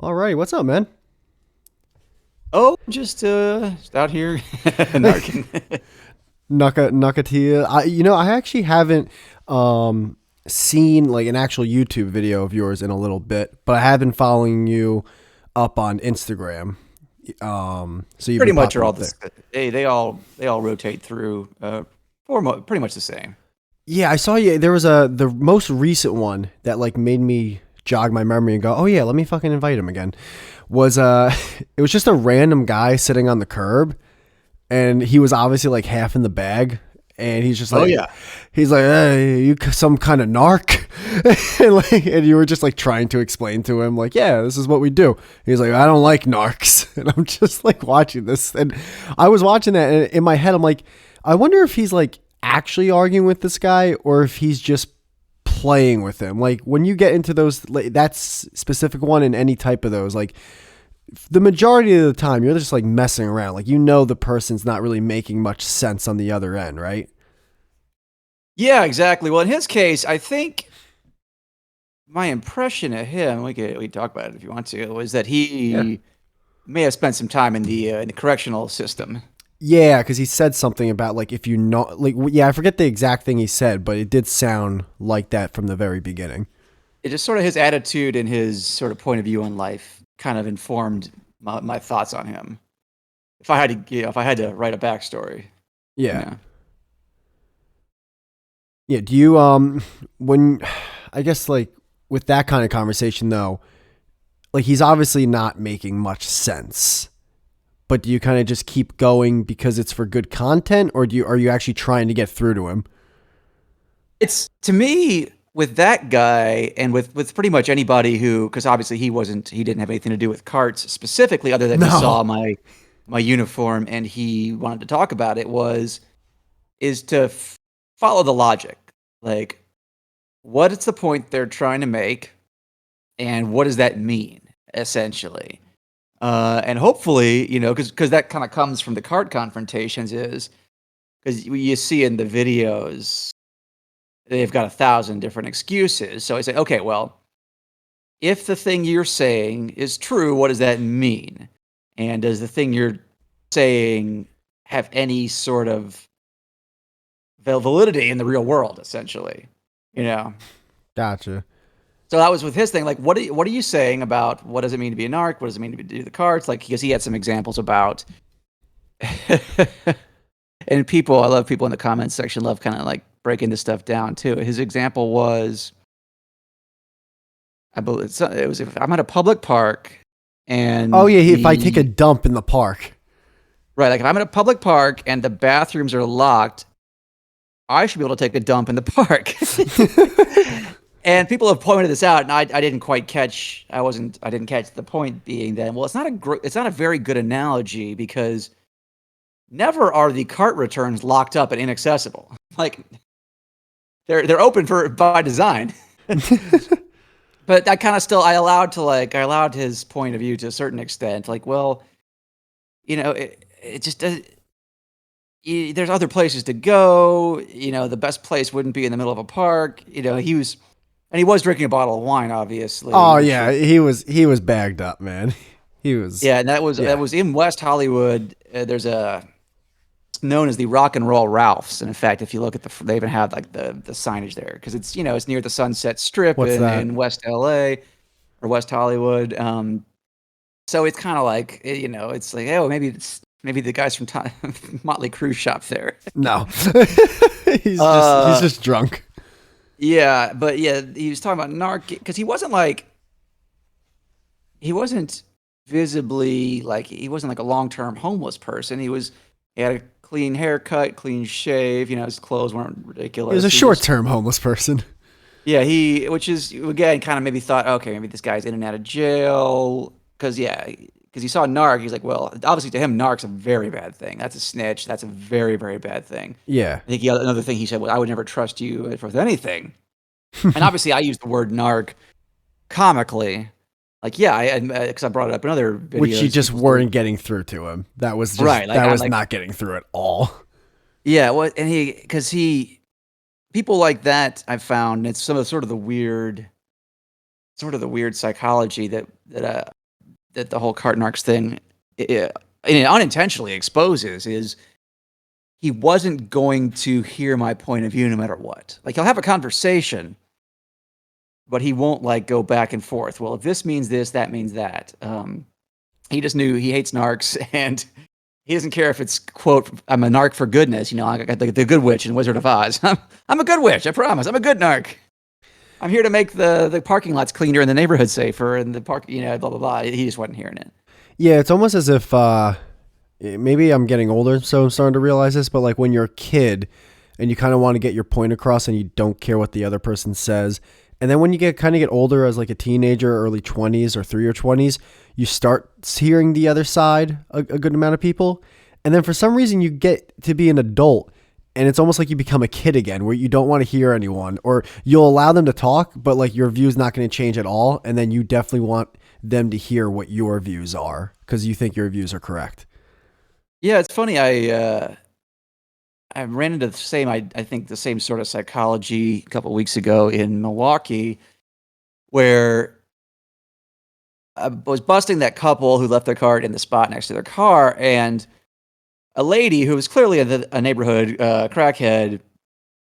All right, what's up, man? Oh, just out here narking. Nakatia. I actually haven't um seen like an actual YouTube video of yours in a little bit, but I have been following you up on Instagram. So you've Pretty been much are popping all up this. there. They all rotate through. Pretty much the same. Yeah, I saw you. There was the most recent one that like made me jog my memory and go, oh yeah, let me fucking invite him again. Was it was just a random guy sitting on the curb, and he was obviously like half in the bag, and Oh yeah. he's like, hey, you some kind of narc, and you were just like trying to explain to him like, yeah, this is what we do. He's like, I don't like narcs, and I'm just like watching this, and I was watching that, and in my head, I'm like, I wonder if he's like actually arguing with this guy or if he's just playing with him. Like when you get into those, like, that's specific one in any type of those, like the majority of the time you're just like messing around. Like the person's not really making much sense on the other end, right? Yeah, exactly. Well, in his case, I think my impression of him, we can talk about it if you want to, was that Yeah. he may have spent some time in the correctional system. Yeah, because he said something about like if you know, like yeah, I forget the exact thing he said, but it did sound like that from the very beginning. It just sort of his attitude and his sort of point of view on life kind of informed my thoughts on him. If I had to write a backstory, you Yeah, know. yeah. Do you when I guess like with that kind of conversation though, like he's obviously not making much sense. But do you kind of just keep going because it's for good content, or do you are you actually trying to get through to him? It's to me with that guy and with pretty much anybody who, because obviously he didn't have anything to do with carts specifically, other than he saw No. my uniform and he wanted to talk about it, is to follow the logic. Like, what is the point they're trying to make, and what does that mean essentially? And hopefully, because that kind of comes from the cart confrontations, is because you see in the videos they've got 1,000 different excuses. So I say, okay, well, if the thing you're saying is true, what does that mean? And does the thing you're saying have any sort of validity in the real world, essentially? You know. Gotcha. So that was with his thing. Like, what are you saying about what does it mean to be a narc? What does it mean to do the cards? Like, because he had some examples about, and I love people in the comments section, love kind of like breaking this stuff down too. His example was, I believe it was if I'm at a public park Oh and yeah, if I take a dump in the park. right, like if I'm in a public park and the bathrooms are locked, I should be able to take a dump in the park. And people have pointed this out, and I didn't quite catch. I didn't catch the point being that. Well, it's not a very good analogy because never are the cart returns locked up and inaccessible. Like they're open for by design. But I kind of still I allowed his point of view to a certain extent. Like, well, it just does. There's other places to go. The best place wouldn't be in the middle of a park. He was drinking a bottle of wine, obviously, Oh which yeah, was he was bagged up, man. He was yeah, and that yeah. was in West Hollywood. There's a it's known as the Rock and Roll Ralphs, and in fact, if you look at they even have like the signage there because it's near the Sunset Strip What's that? in West LA or West Hollywood. So it's kind of like it's like, oh, maybe the guys from Motley Crue shop there. No. He's Uh, just drunk. yeah, but yeah, he was talking about narc because he wasn't visibly like he wasn't like a long term homeless person. He had a clean haircut, clean shave. His clothes weren't He was ridiculous. a He was just short-term homeless person. yeah, which is again kind of maybe thought, okay, maybe this guy's in and out of jail because he saw narc. He's like, well, obviously to him, narc's a very bad thing. That's a snitch. That's a very very bad thing. Yeah. I think another thing he said was, I would never trust you with anything. And obviously, I use the word narc comically. Like, yeah, because I brought it up in other Which you videos. just People say, weren't getting through to him. right, like That I'm was like, not getting through at all. yeah, what? And people like that I've found it's some of sort of the weird psychology that that the whole Cart Narcs thing it unintentionally exposes is he wasn't going to hear my point of view no matter what. Like, he'll have a conversation, but he won't like go back and forth. Well, if this means this, that means that. He just knew he hates narcs, and he doesn't care if it's, quote, I'm a narc for goodness. I got the good witch in Wizard of Oz. I'm a good witch, I promise. I'm a good narc. I'm here to make the parking lots cleaner and the neighborhood safer and the park, blah, blah, blah. He just wasn't hearing it. Yeah, it's almost as if maybe I'm getting older, so I'm starting to realize this, but like when you're a kid and you kind of want to get your point across and you don't care what the other person says. And then when you get older as like a teenager, early 20s or through your 20s, you start hearing the other side a good amount of people. And then for some reason you get to be an adult and it's almost like you become a kid again where you don't want to hear anyone, or you'll allow them to talk, but like your view's not going to change at all. And then you definitely want them to hear what your views are because you think your views are correct. Yeah, it's funny. I ran into I think the same sort of psychology a couple of weeks ago in Milwaukee, where I was busting that couple who left their cart in the spot next to their car, and a lady who was clearly a neighborhood crackhead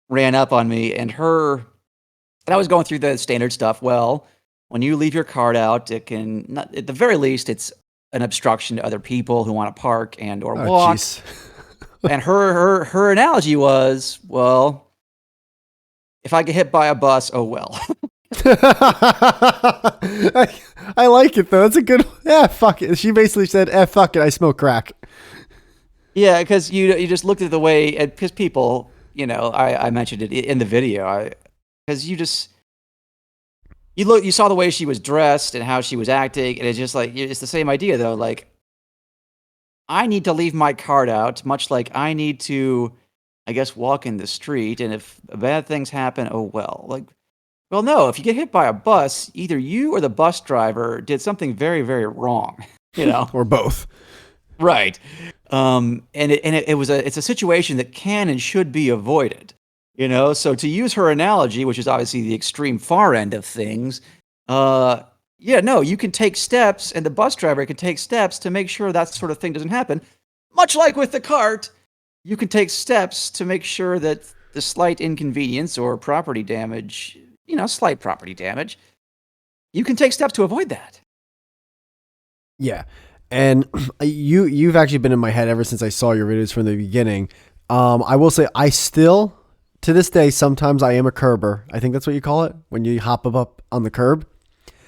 ran up on me, and I was going through the standard stuff. Well, when you leave your cart out, it can, not, at the very least, it's an obstruction to other people who want to park and or walk. Geez. And her analogy was, well, if I get hit by a bus, oh well. I like it though. It's a good. Yeah, fuck it. She basically said, fuck it. I smoke crack." Yeah, because you just looked at the way, because people, I mentioned it in the video, because you saw the way she was dressed and how she was acting, and it's just like, it's the same idea though. Like, I need to leave my cart out, much like I need to, I guess, walk in the street, and if bad things happen, oh well. Like, well, no, if you get hit by a bus, either you or the bus driver did something very, very wrong, Or both. Right. It's a situation that can and should be avoided, So to use her analogy, which is obviously the extreme far end of things, you can take steps, and the bus driver can take steps to make sure that sort of thing doesn't happen. Much like with the cart, you can take steps to make sure that the slight inconvenience or property damage, slight property damage, you can take steps to avoid that. Yeah. And you've actually been in my head ever since I saw your videos from the beginning. I will say I still, to this day, sometimes I am a curber. I think that's what you call it when you hop up on the curb.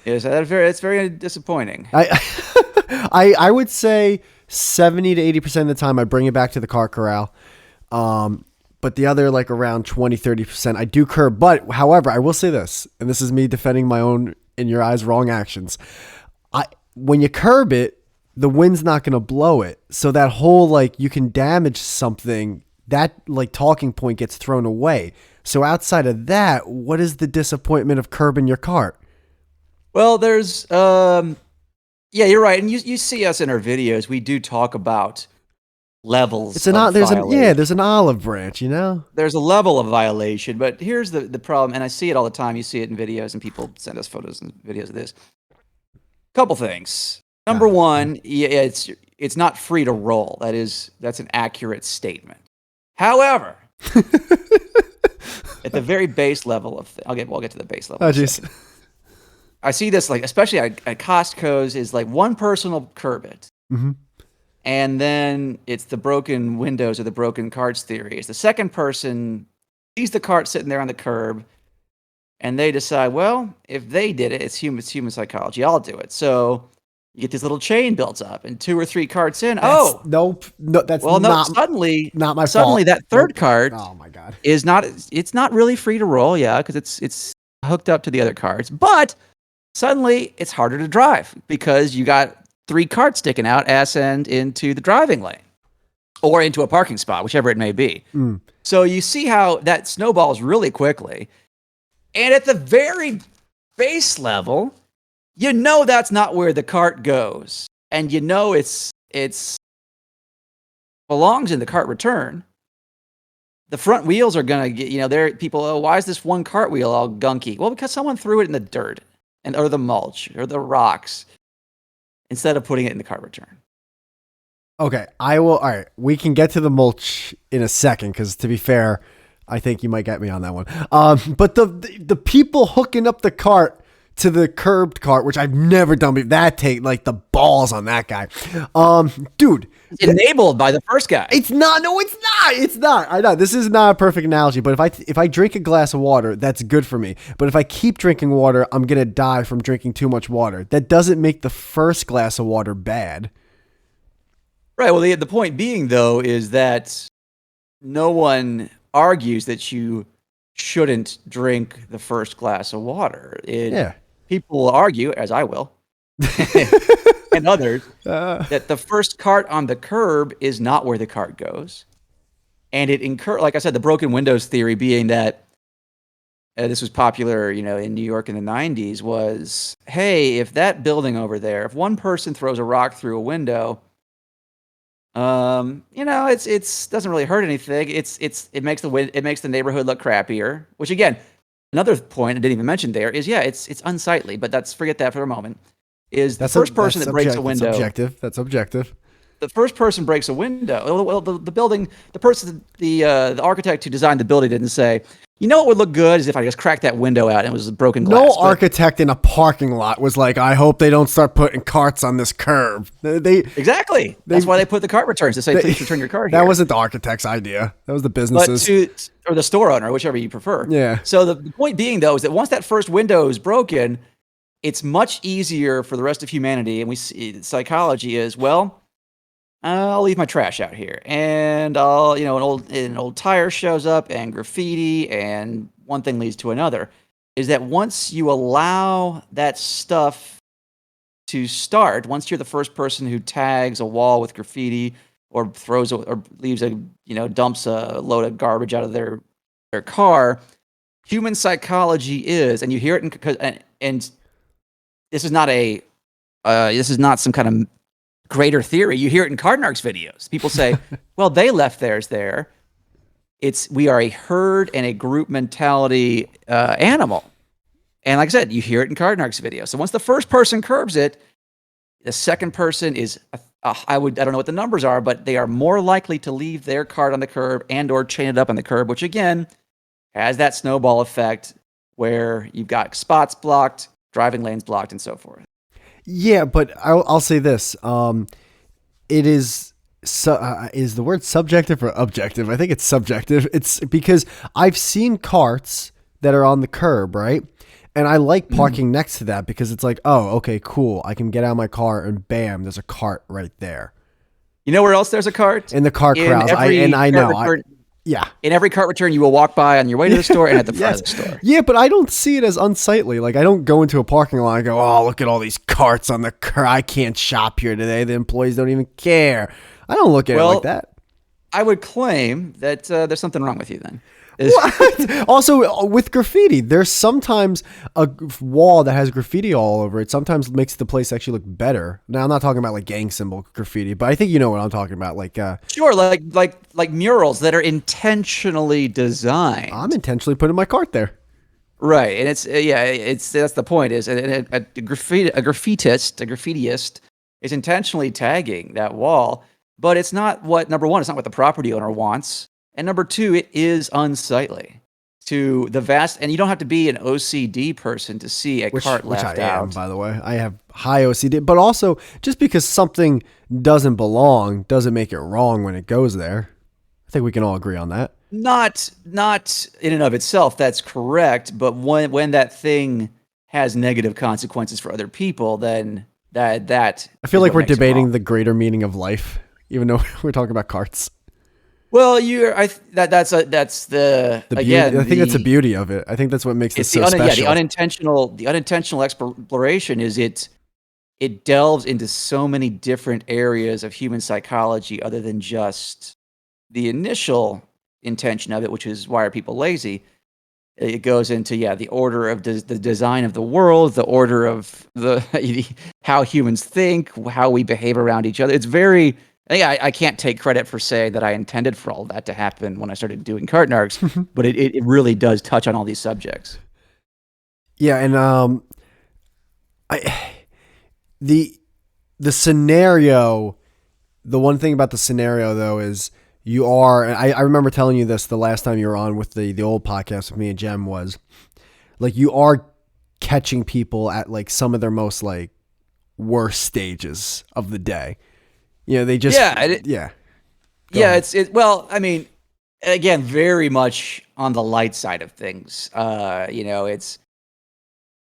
Yes, it's very disappointing. I would say 70 to 80% of the time I bring it back to the car corral. But the other, like around 20, 30%, I do curb. But however, I will say this, and this is me defending my own, in your eyes, wrong actions. When you curb it, the wind's not going to blow it. So that whole, like, you can damage something, that like talking point gets thrown away. So outside of that, what is the disappointment of curbing your cart? Well, there's, yeah, you're right. And you see us in our videos, we do talk about levels. There's an olive branch, There's a level of violation, but here's the problem, and I see it all the time. You see it in videos, and people send us photos and videos of this. Couple things. Number one, it's not free to roll. That's an accurate statement. However, at the very base level of, we'll get to the base level. Oh, jeez. I see this, like, especially at Costco's, is like one person will curb it. Mm-hmm. And then it's the broken windows or the broken carts theory. It's the second person sees the cart sitting there on the curb, and they decide, well, if they did it, it's human psychology. I'll do it. So you get this little chain built up, and 2 or 3 carts in. Nope. No, that's suddenly not my fault. Suddenly that third cart, oh my God, is not. It's not really free to roll, because it's hooked up to the other carts, but suddenly it's harder to drive because you got 3 carts sticking out ass end into the driving lane or into a parking spot, whichever it may be. Mm. So you see how that snowballs really quickly. And at the very base level, that's not where the cart goes. And it's belongs in the cart return. The front wheels are going to get, there people, why is this one cart wheel all gunky? Well, because someone threw it in the dirt or the mulch or the rocks. instead of putting it in the cart return. Okay, I will. All right, we can get to the mulch in a second because, to be fair, I think you might get me on that one. But the people hooking up the cart to the curbed cart, which I've never done, but that take like the balls on that guy, dude. It's enabled by the first guy. It's not. No, it's not. It's not. I know this is not a perfect analogy, but if I drink a glass of water, that's good for me. But if I keep drinking water, I'm gonna die from drinking too much water. That doesn't make the first glass of water bad. Right. Well, the point being, though, is that no one argues that you shouldn't drink the first glass of water. People argue, as I will, and others, that the first cart on the curb is not where the cart goes. And like I said, the broken windows theory being that this was popular, in New York in the 90s was, hey, if that building over there, if one person throws a rock through a window, it's doesn't really hurt anything. It makes the neighborhood look crappier. Which again, another point I didn't even mention there is it's unsightly. But forget that for a moment. Is the first person that breaks a window? That's objective. The first person breaks a window. Well, the building, the architect who designed the building didn't say, what would look good is if I just cracked that window out and it was broken glass. No architect in a parking lot was like, I hope they don't start putting carts on this curb. Exactly. That's why they put the cart returns to say, please return your car here. That wasn't the architect's idea. That was the business's. Or the store owner, whichever you prefer. Yeah. So the point being, though, is that once that first window is broken, it's much easier for the rest of humanity. And we see psychology is, I'll leave my trash out here, and an old tire shows up, and graffiti, and one thing leads to another. Is that once you allow that stuff to start, once you're the first person who tags a wall with graffiti, or dumps a load of garbage out of their car, human psychology is, and you hear it, and this is not some kind of greater theory. You hear it in Cart Narcs videos. People say, well, they left theirs there. We are a herd and a group mentality animal. And like I said, you hear it in Cart Narcs videos. So once the first person curbs it, the second person is, I don't know what the numbers are, but they are more likely to leave their cart on the curb and or chain it up on the curb, which again, has that snowball effect where you've got spots blocked, driving lanes blocked, and so forth. Yeah, but I'll say this: it is the word subjective or objective? I think it's subjective. It's because I've seen carts that are on the curb, right? And I like parking next to that because it's like, oh, okay, cool. I can get out of my car and bam, there's a cart right there. You know where else there's a cart? In the cart crowds. I know. Yeah. In every cart return, you will walk by on your way to the store and at the front of the store. Yeah, but I don't see it as unsightly. Like, I don't go into a parking lot and go, oh, look at all these carts on the car. I can't shop here today. The employees don't even care. I don't look at it like that. I would claim that there's something wrong with you then. What? Also, with graffiti, there's sometimes a wall that has graffiti all over it. Sometimes makes the place actually look better. Now, I'm not talking about like gang symbol graffiti, but I think you know what I'm talking about. Like, sure, like murals that are intentionally designed. I'm intentionally putting my cart there. Right, and that's the point. Is a graffitiist is intentionally tagging that wall, but it's not what number one. It's not what the property owner wants. And number two, it is unsightly to the vast, and you don't have to be an OCD person to see a cart left out. By the way, I have high OCD, but also just because something doesn't belong doesn't make it wrong when it goes there. I think we can all agree on that. Not in and of itself, that's correct. But when that thing has negative consequences for other people, then that I feel like we're debating the greater meaning of life, even though we're talking about carts. Well, that's the beauty. I think that's the beauty of it. I think that's what makes this so special. Yeah, the unintentional exploration is it delves into so many different areas of human psychology other than just the initial intention of it, which is why are people lazy. It goes into the order of the design of the world, the order of how humans think, how we behave around each other. It's very. I can't take credit for saying that I intended for all that to happen when I started doing Cart Narcs, but it really does touch on all these subjects. Yeah, and the the scenario, the one thing about the scenario though is you are, and I remember telling you this the last time you were on with the old podcast with me and Jem, was like you are catching people at like some of their most like worst stages of the day. You know, they just yeah. Go Yeah, ahead. well, I mean, again, very much on the light side of things. You know, it's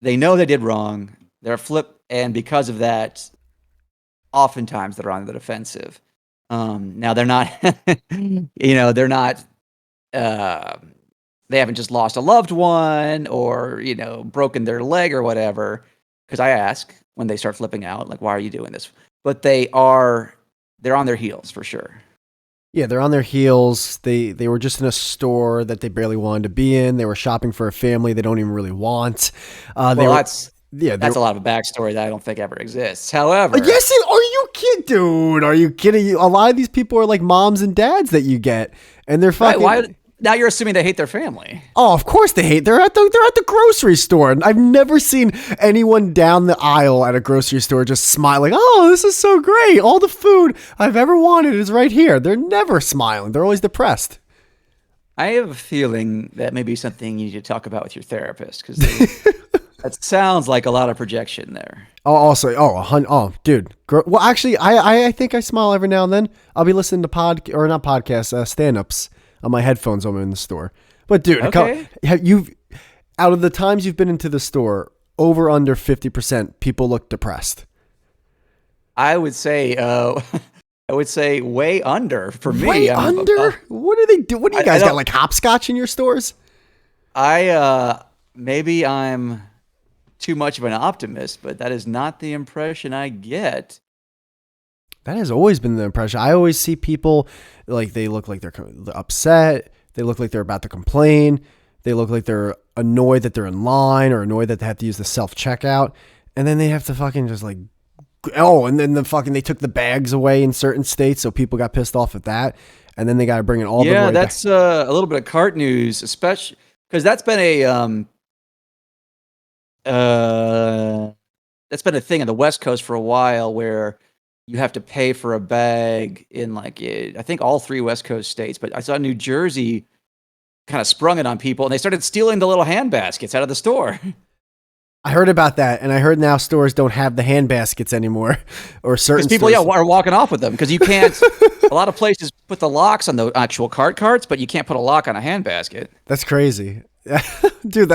they know they did wrong. They're and because of that, oftentimes they're on the defensive. Now they're not, you know, they're not. Uh, they haven't just lost a loved one or you know broken their leg or whatever. Because I ask when they start flipping out, like, "Why are you doing this?" But they're on their heels for sure. Yeah, they're on their heels. They were just in a store that they barely wanted to be in. They were shopping for a family they don't even really want. They Well, were yeah, that's a lot of a backstory that I don't think ever exists. However, yes, are you kidding, dude? Are you kidding? A lot of these people are like moms and dads that you get, and they're right? Why fucking. now you're assuming they hate their family? Oh, of course they hate. They're at the grocery store. And I've never seen anyone down the aisle at a grocery store just smiling. Oh, this is so great. All the food I've ever wanted is right here. They're never smiling. They're always depressed. I have a feeling that may be something you need to talk about with your therapist because that sounds like a lot of projection there. Oh, also, dude. Well, actually, I think I smile every now and then. I'll be listening to not podcasts, stand-ups on my headphones when I'm in the store. But dude, Okay. you've out of the times you've been into the store, over under 50% people look depressed. I would say, I would say way under for me. Way under? What do they do? What do you guys got? Like hopscotch in your stores? Maybe I'm too much of an optimist, but that is not the impression I get. That has always been the impression. I always see people like they look like they're upset. They look like they're about to complain. They look like they're annoyed that they're in line or annoyed that they have to use the self-checkout. And then they have to fucking just like, and then they took the bags away in certain states. So people got pissed off at that. And then they got to bring it all the way back. Yeah, that's a little bit of cart news, especially because that's been a thing on the West Coast for a while where you have to pay for a bag in I think all 3 West Coast states, but I saw New Jersey kind of sprung it on people and they started stealing the little hand baskets out of the store. I heard about that, and I heard now stores don't have the hand baskets anymore, or certain Because people, stores. are walking off with them because you can't. A lot of places put the locks on the actual carts, but you can't put a lock on a hand basket. That's crazy. Dude,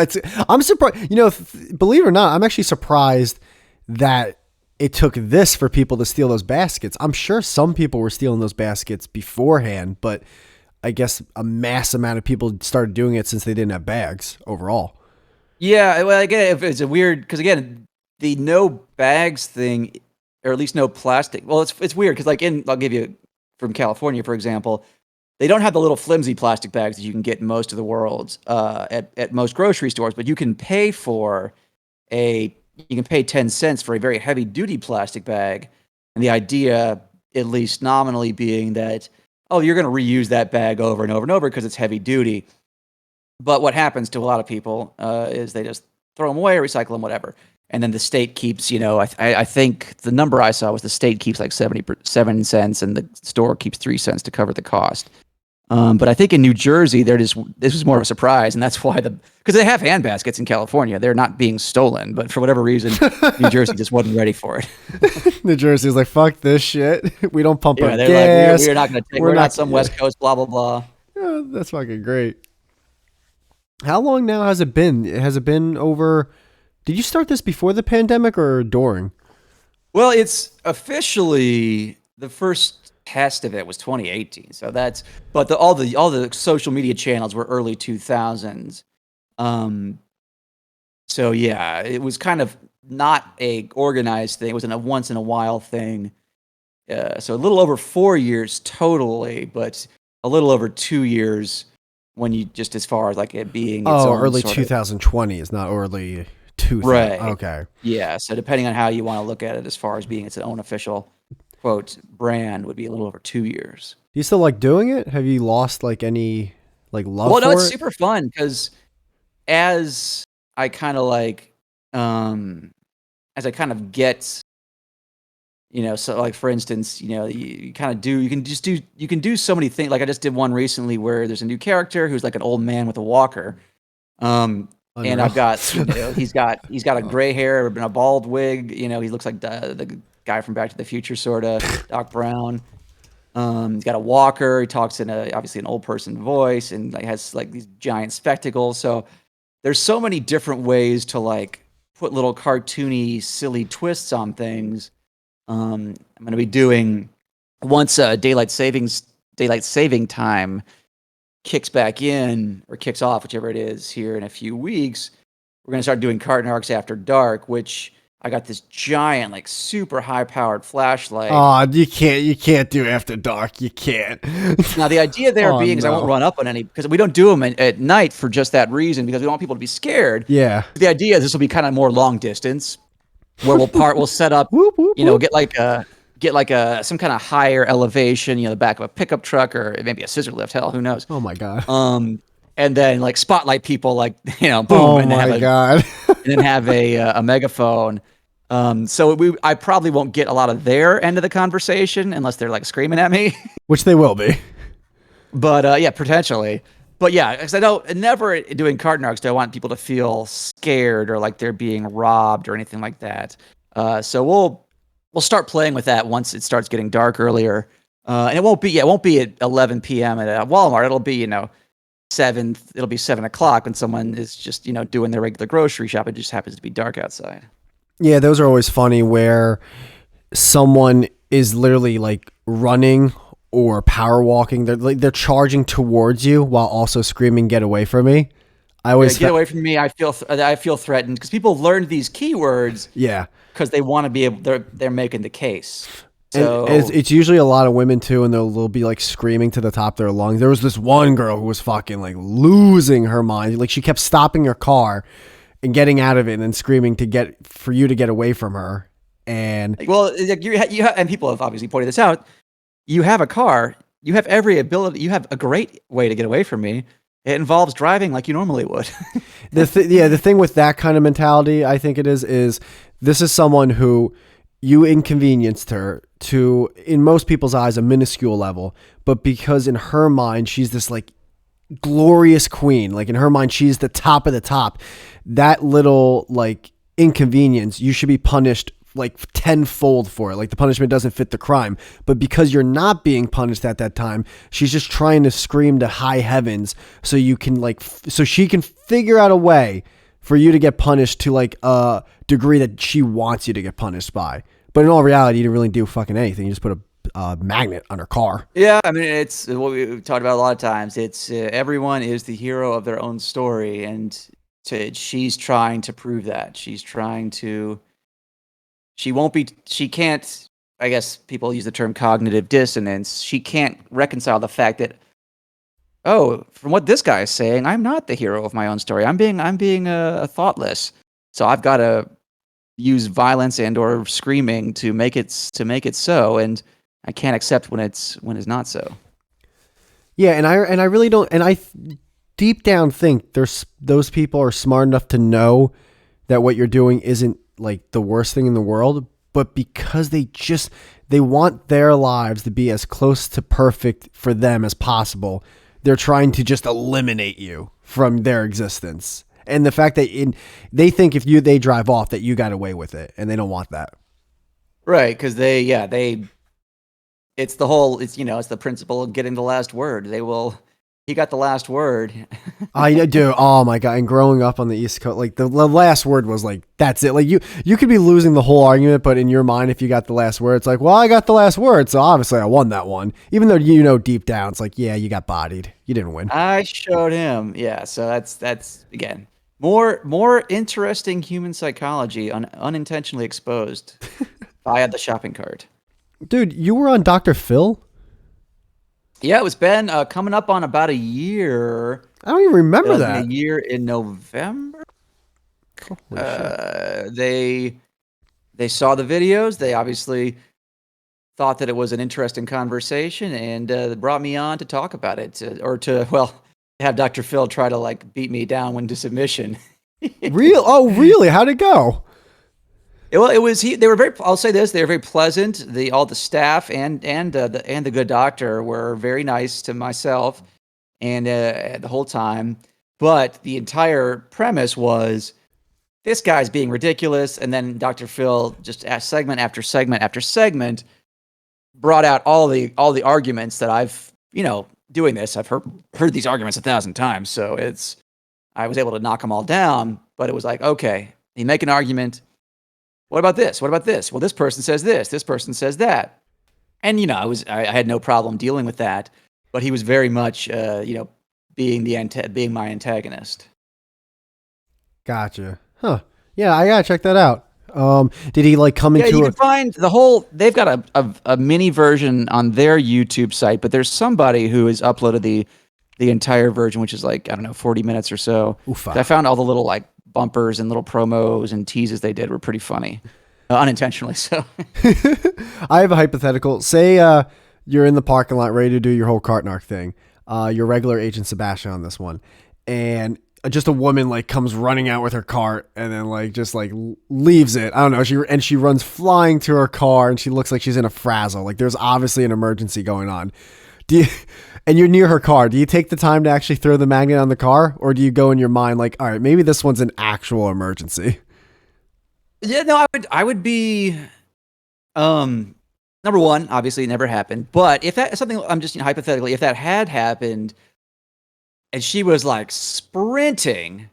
I'm surprised. You know, believe it or not, I'm actually surprised that it took this for people to steal those baskets. I'm sure some people were stealing those baskets beforehand, but I guess a mass amount of people started doing it since they didn't have bags overall. Yeah, well, again, if it's a weird because again, the no bags thing, or at least no plastic. Well, it's weird because I'll give you from California, for example, they don't have the little flimsy plastic bags that you can get in most of the world at most grocery stores, but you can pay you can pay 10 cents for a very heavy duty plastic bag, and the idea, at least nominally, being that you're going to reuse that bag over and over and over because it's heavy duty. But what happens to a lot of people is they just throw them away, recycle them, whatever. And then the state keeps, I think the number I saw was the state keeps like 77 cents and the store keeps 3 cents to cover the cost. But I think in New Jersey, this was more of a surprise. And that's why because they have hand baskets in California. They're not being stolen. But for whatever reason, New Jersey just wasn't ready for it. New Jersey's like, fuck this shit. We don't pump our they're gas. like, we're not going to take, we're not some West Coast, blah, blah, blah. Yeah, that's fucking great. How long now has it been? Has it been over? Did you start this before the pandemic or during? Well, it's officially the first test of it was 2018. So but all the social media channels were early 2000s. So yeah, it was kind of not a organized thing. It was a once in a while thing. So a little over 4 years totally, but a little over 2 years when you just as far as like it being its own early sort 2020 is not early 2000. Right. Okay. Yeah. So depending on how you want to look at it, as far as being its own official quote brand, would be a little over 2 years. Do you still like doing it? Have you lost like any love? Well, no, for it's it? super fun because as I kind of as I kind of get, So like for instance, you kind of you can do so many things. Like I just did one recently where there's a new character who's like an old man with a walker. And Unreal. I've got, he's got a gray hair and a bald wig. He looks like the guy from Back to the Future, sort of Doc Brown. He's got a walker. He talks in obviously an old person voice, and like has like these giant spectacles. So there's so many different ways to like put little cartoony, silly twists on things. I'm going to be doing once daylight saving time kicks back in or kicks off, whichever it is, here in a few weeks. We're going to start doing Cart Narcs After Dark, which I got this giant, like super high powered flashlight. Oh, you can't do After Dark. You can't. Now the idea there Oh, being is I won't no. run up on any, because we don't do them at night for just that reason, because we don't want people to be scared. Yeah. The idea is this will be kind of more long distance, where we'll set up, Whoop, whoop, whoop. get like a some kind of higher elevation, the back of a pickup truck or maybe a scissor lift. Hell, who knows? Oh my god. And then like spotlight people, like boom, Oh and my god. and then have a megaphone. So I probably won't get a lot of their end of the conversation unless they're like screaming at me. Which they will be. But yeah, potentially. But yeah, because I don't never doing Cart Narcs do I want people to feel scared or like they're being robbed or anything like that. So we'll start playing with that once it starts getting dark earlier. And it won't be at 11 p.m. at a Walmart. It'll be 7 o'clock when someone is just doing their regular grocery shop. It just happens to be dark outside. Yeah, those are always funny where someone is literally like running or power walking. They're charging towards you while also screaming, "Get away from me!" I always Get away from me! I feel threatened because people learned these keywords. Yeah, because they want to be able. They're making the case. So and it's usually a lot of women too, and they'll be like screaming to the top of their lungs. There was this one girl who was fucking like losing her mind. Like she kept stopping her car and getting out of it and screaming for you to get away from her. And well, you and people have obviously pointed this out. You have a car. You have every ability. You have a great way to get away from me. It involves driving like you normally would. The thing with that kind of mentality, I think it is this is someone who you inconvenienced her to, in most people's eyes, a minuscule level, but because in her mind she's this like glorious queen, like in her mind she's the top of the top. That little like inconvenience, you should be punished like tenfold for it. Like the punishment doesn't fit the crime, but because you're not being punished at that time, she's just trying to scream to high heavens so you can so she can figure out a way for you to get punished to like a degree that she wants you to get punished by. But in all reality, you didn't really do fucking anything. You just put a magnet on her car. Yeah, I mean, it's what we've talked about a lot of times. It's everyone is the hero of their own story, and she's trying to prove that. She's trying to. She can't, I guess people use the term cognitive dissonance. She can't reconcile the fact that, from what this guy is saying, I'm not the hero of my own story. I'm being thoughtless. So I've got to use violence and or screaming to make it so, and I can't accept when it's not so. Yeah, and I really don't, and I deep down think those people are smart enough to know that what you're doing isn't like the worst thing in the world, but because they want their lives to be as close to perfect for them as possible, they're trying to just eliminate you from their existence. And the fact that they think if they drive off that you got away with it, and they don't want that. Right, because it's the principle of getting the last word. He got the last word. I do. Oh my God. And growing up on the East Coast, like the last word was like, that's it. Like you could be losing the whole argument, but in your mind, if you got the last word, it's like, well, I got the last word. So obviously I won that one, even though, deep down, it's like, yeah, you got bodied. You didn't win. I showed him. Yeah. So that's again, more interesting human psychology unintentionally exposed via the shopping cart. Dude, you were on Dr. Phil? Yeah, it was been coming up on about a year. I don't even remember that. A year in November. They saw the videos. They obviously thought that it was an interesting conversation, and brought me on to talk about it, have Dr. Phil try to beat me down into submission. Real? Oh, really? How'd it go? Well, it was he. They were very. I'll say this: they were very pleasant. All the staff and the good doctor were very nice to myself, and the whole time. But the entire premise was this guy's being ridiculous, and then Dr. Phil just asked segment after segment after segment, brought out all the arguments that I've doing this. I've heard these arguments 1,000 times, so I was able to knock them all down. But it was like, okay, you make an argument. What about this? What about this? Well, this person says this. This person says that. And I had no problem dealing with that. But he was very much, being my antagonist. Gotcha. Huh. Yeah, I gotta check that out. Did he like come Yeah, into you a? can find the whole. They've got a mini version on their YouTube site, but there's somebody who has uploaded the entire version, which is like, I don't know, 40 minutes or so. Oofa. I found all the little like bumpers and little promos and teases they did were pretty funny, unintentionally so. I have a hypothetical. Say you're in the parking lot ready to do your whole Cart Narc thing. Your regular Agent Sebastian on this one, and just a woman like comes running out with her cart and then like just like leaves it. I don't know. She runs flying to her car and she looks like she's in a frazzle. Like there's obviously an emergency going on. And you're near her car. Do you take the time to actually throw the magnet on the car, or do you go in your mind like, all right, maybe this one's an actual emergency? Yeah, no, I would be number one, obviously it never happened. But if that something I'm just hypothetically, if that had happened and she was like sprinting,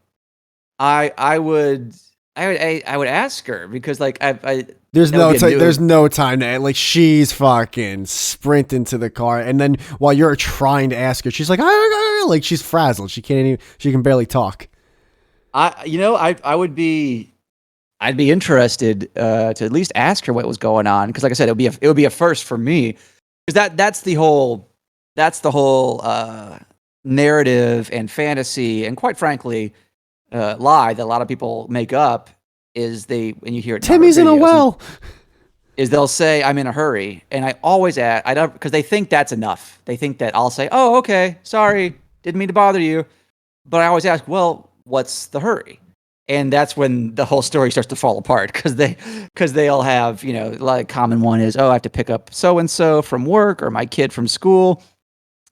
I would ask her because like There's that would no be a time. new. There's no time to like. She's fucking sprinting to the car, and then while you're trying to ask her, she's like, like she's frazzled. She can't even. She can barely talk. I would be. I'd be interested to at least ask her what was going on because, like I said, it would be a first for me because that's the whole narrative and fantasy and quite frankly lie that a lot of people make up is when you hear it Timmy's in a well. Is they'll say I'm in a hurry, and I always ask I don't because they think that's enough. They think that I'll say, oh okay, sorry, didn't mean to bother you, but I always ask, well, what's the hurry? And that's when the whole story starts to fall apart because they'll have like common one is, oh, I have to pick up so and so from work or my kid from school,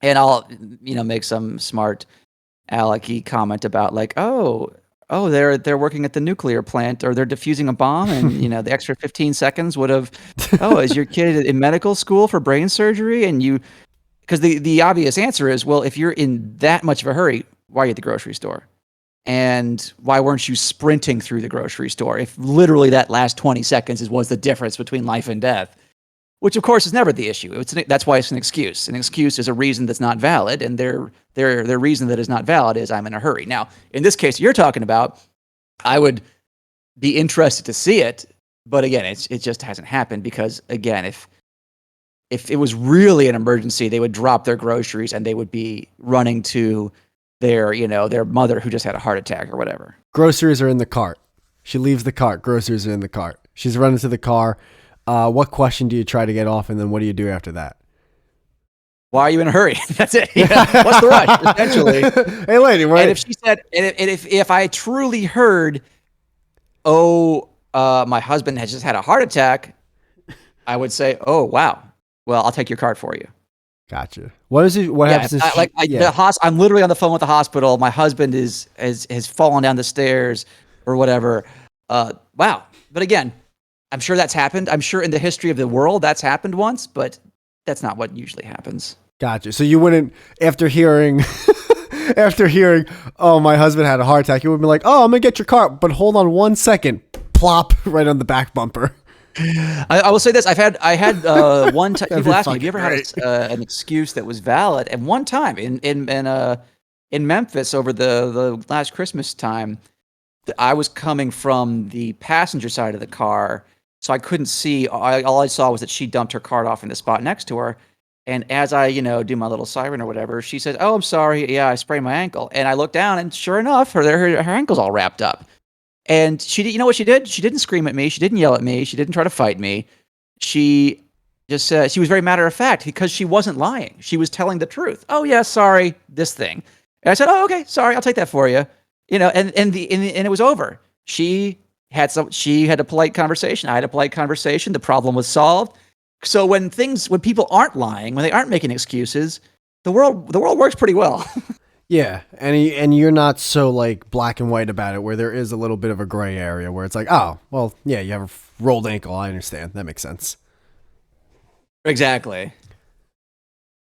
and I'll make some smart alecky comment about like, oh, they're working at the nuclear plant or they're defusing a bomb, and the extra 15 seconds would have, oh, is your kid in medical school for brain surgery? And because the obvious answer is, well, if you're in that much of a hurry, why are you at the grocery store? And why weren't you sprinting through the grocery store? If literally that last 20 seconds was the difference between life and death, which of course is never the issue. That's why it's an excuse. An excuse is a reason that's not valid, and their reason that is not valid is I'm in a hurry. Now, in this case you're talking about, I would be interested to see it, but again, it just hasn't happened because again, if it was really an emergency, they would drop their groceries and they would be running to their mother who just had a heart attack or whatever. Groceries are in the cart. She leaves the cart. Groceries are in the cart. She's running to the car. What question do you try to get off, and then what do you do after that? Why are you in a hurry? That's it. Yeah. What's the rush? Essentially. Hey, lady, right? And if she said, and if I truly heard, oh, my husband has just had a heart attack, I would say, oh wow, well, I'll take your card for you. Gotcha. What is it? What happens? I'm literally on the phone with the hospital. My husband has fallen down the stairs or whatever. Wow. But again, I'm sure that's happened. I'm sure in the history of the world that's happened once, but that's not what usually happens. Gotcha. So you wouldn't, after hearing, oh, my husband had a heart attack, you would be like, oh, I'm gonna get your car, but hold on 1 second, plop right on the back bumper. I will say this: I had one time people ask me, "Have you ever had an excuse that was valid?" And one time in Memphis over the last Christmas time, I was coming from the passenger side of the car, so I couldn't see. All I saw was that she dumped her cart off in the spot next to her. And as I do my little siren or whatever, she says, "Oh, I'm sorry. Yeah, I sprained my ankle." And I looked down, and sure enough, her ankle's all wrapped up. And you know what she did? She didn't scream at me. She didn't yell at me. She didn't try to fight me. She just she was very matter of fact because she wasn't lying. She was telling the truth. Oh yeah, sorry, this thing. And I said, oh okay, sorry, I'll take that for you. And it was over. She she had a polite conversation. I had a polite conversation. The problem was solved. So when people aren't lying, when they aren't making excuses, the world works pretty well. Yeah, and you're not so like black and white about it, where there is a little bit of a gray area where it's like, oh, well, yeah, you have a rolled ankle. I understand. That makes sense. Exactly.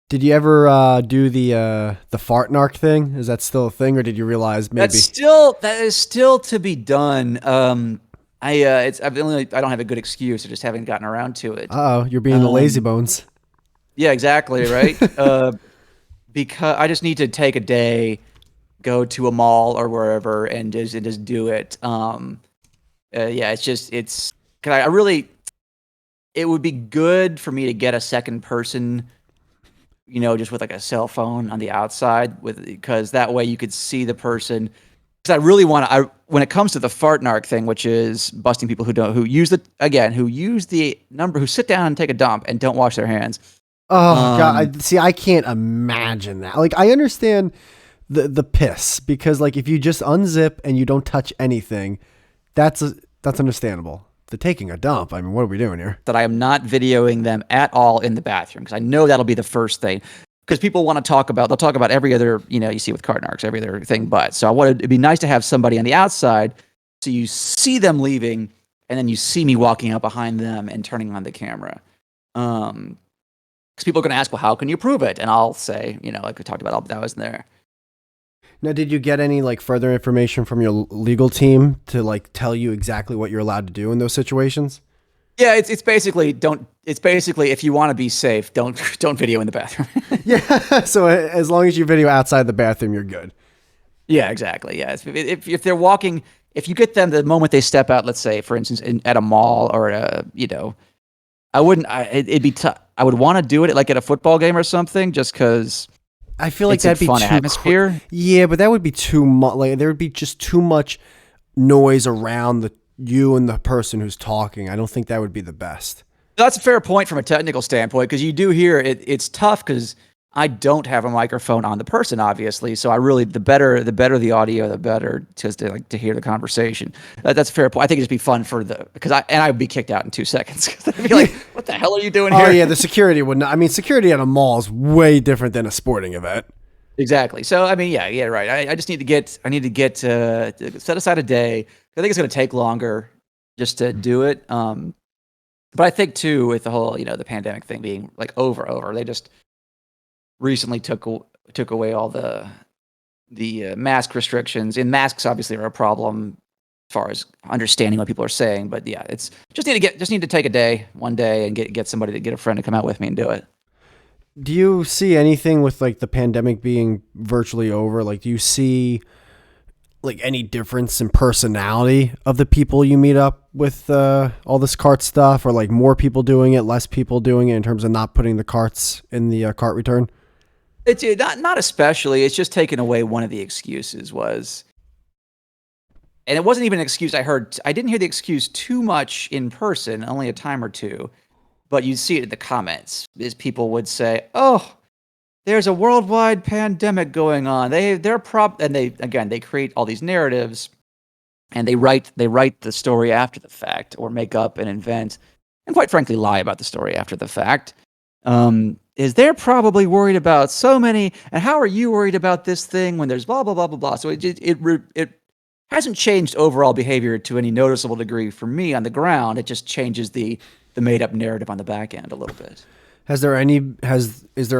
Did you ever do the fart narc thing? Is that still a thing, or did you realize maybe that is still to be done? I don't have a good excuse. I just haven't gotten around to it. oh, you're being the lazy bones. Yeah, exactly, right? Because I just need to take a day, go to a mall or wherever, and just do it. Yeah, it's cause I really, it would be good for me to get a second person, just with like a cell phone on the outside, because that way you could see the person. Because I really when it comes to the fart narc thing, which is busting people who use the number, who sit down and take a dump and don't wash their hands. Oh God! I can't imagine that. Like, I understand the piss, because like if you just unzip and you don't touch anything, that's understandable. The taking a dump, I mean, what are we doing here? That I am not videoing them at all in the bathroom, because I know that'll be the first thing. Because people want to they'll talk about every other, you see with Cart Narcs, every other thing. But so it'd be nice to have somebody on the outside, so you see them leaving, and then you see me walking up behind them and turning on the camera. Because people are going to ask, well, how can you prove it? And I'll say, like we talked about, that was there. Now, did you get any like further information from your legal team to like tell you exactly what you're allowed to do in those situations? Yeah, it's basically if you want to be safe, don't video in the bathroom. Yeah, so as long as you video outside the bathroom, you're good. Yeah, exactly. Yeah, if they're walking, if you get them the moment they step out, let's say, for instance, at a mall or I wouldn't. It'd be tough. I would want to do it like at a football game or something, just because. I feel like that'd be fun too atmosphere. Yeah, but that would be too much. Like, there would be just too much noise around you and the person who's talking. I don't think that would be the best. That's a fair point from a technical standpoint, because you do hear it. It's tough because I don't have a microphone on the person, obviously. So the better the audio, the better, just to hear the conversation. That's a fair point. I think it'd just be fun because I would be kicked out in 2 seconds. I'd be like, what the hell are you doing here? Oh yeah, the security would not. I mean, security at a mall is way different than a sporting event. Exactly. So I mean, yeah, right. I just need to get set aside a day. I think it's going to take longer just to do it. But I think too, with the whole the pandemic thing being like over, they just recently took away all the mask restrictions. And masks obviously are a problem as far as understanding what people are saying. But yeah, it's just need to take one day, and get somebody, to get a friend to come out with me and do it. Do you see anything with like the pandemic being virtually over? Like, do you see like any difference in personality of the people you meet up with all this cart stuff, or like more people doing it, less people doing it in terms of not putting the carts in the cart return? It's not especially. It's just taking away one of the excuses was, and it wasn't even an excuse. I didn't hear the excuse too much in person, only a time or two, but you'd see it in the comments. Is people would say, "Oh, there's a worldwide pandemic going on." And they create all these narratives, and they write the story after the fact, or make up and invent, and quite frankly lie about the story after the fact. Is they're probably worried about so many, and how are you worried about this thing when there's blah blah blah blah blah. So it hasn't changed overall behavior to any noticeable degree for me on the ground. It just changes the made up narrative on the back end a little bit. Is there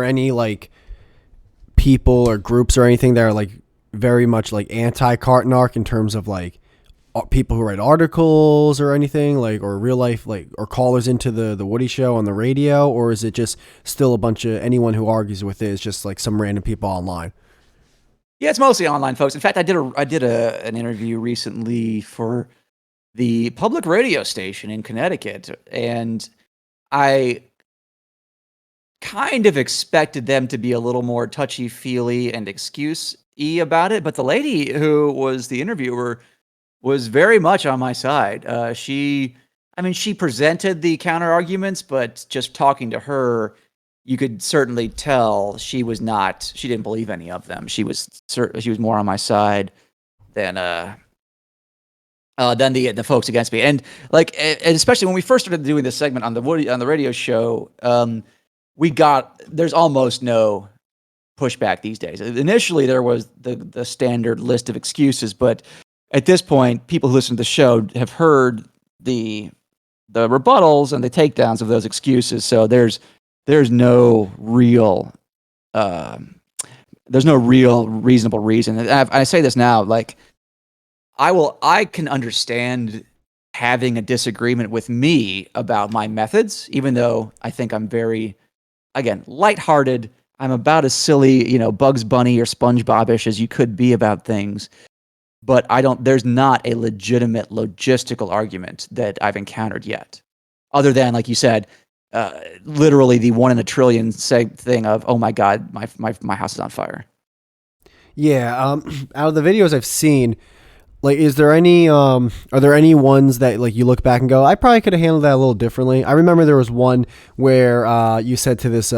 any like people or groups or anything that are like very much like anti Cart Narc in terms of like people who write articles or anything, like, or real life, like, or callers into the Woody Show on the radio? Or is it just still a bunch of anyone who argues with it is just like some random people online? Yeah, it's mostly online folks. In fact, I did an interview recently for the public radio station in Connecticut, and I kind of expected them to be a little more touchy-feely and excuse-y about it, but the lady who was the interviewer was very much on my side. She presented the counter arguments, but just talking to her, you could certainly tell she didn't believe any of them. She was more on my side than than the folks against me. And like, and especially when we first started doing this segment on the radio show, there's almost no pushback these days. Initially, there was the standard list of excuses, but at this point, people who listen to the show have heard the rebuttals and the takedowns of those excuses. So there's no real reasonable reason. And I say this now, like I can understand having a disagreement with me about my methods, even though I think I'm very, again, lighthearted. I'm about as silly, Bugs Bunny or SpongeBob-ish as you could be about things. But there's not a legitimate logistical argument that I've encountered yet. Other than, like you said, literally the 1 in a trillion thing of, oh my God, my house is on fire. Yeah. Out of the videos I've seen, like, are there any ones that like you look back and go, I probably could have handled that a little differently? I remember there was one where you said to this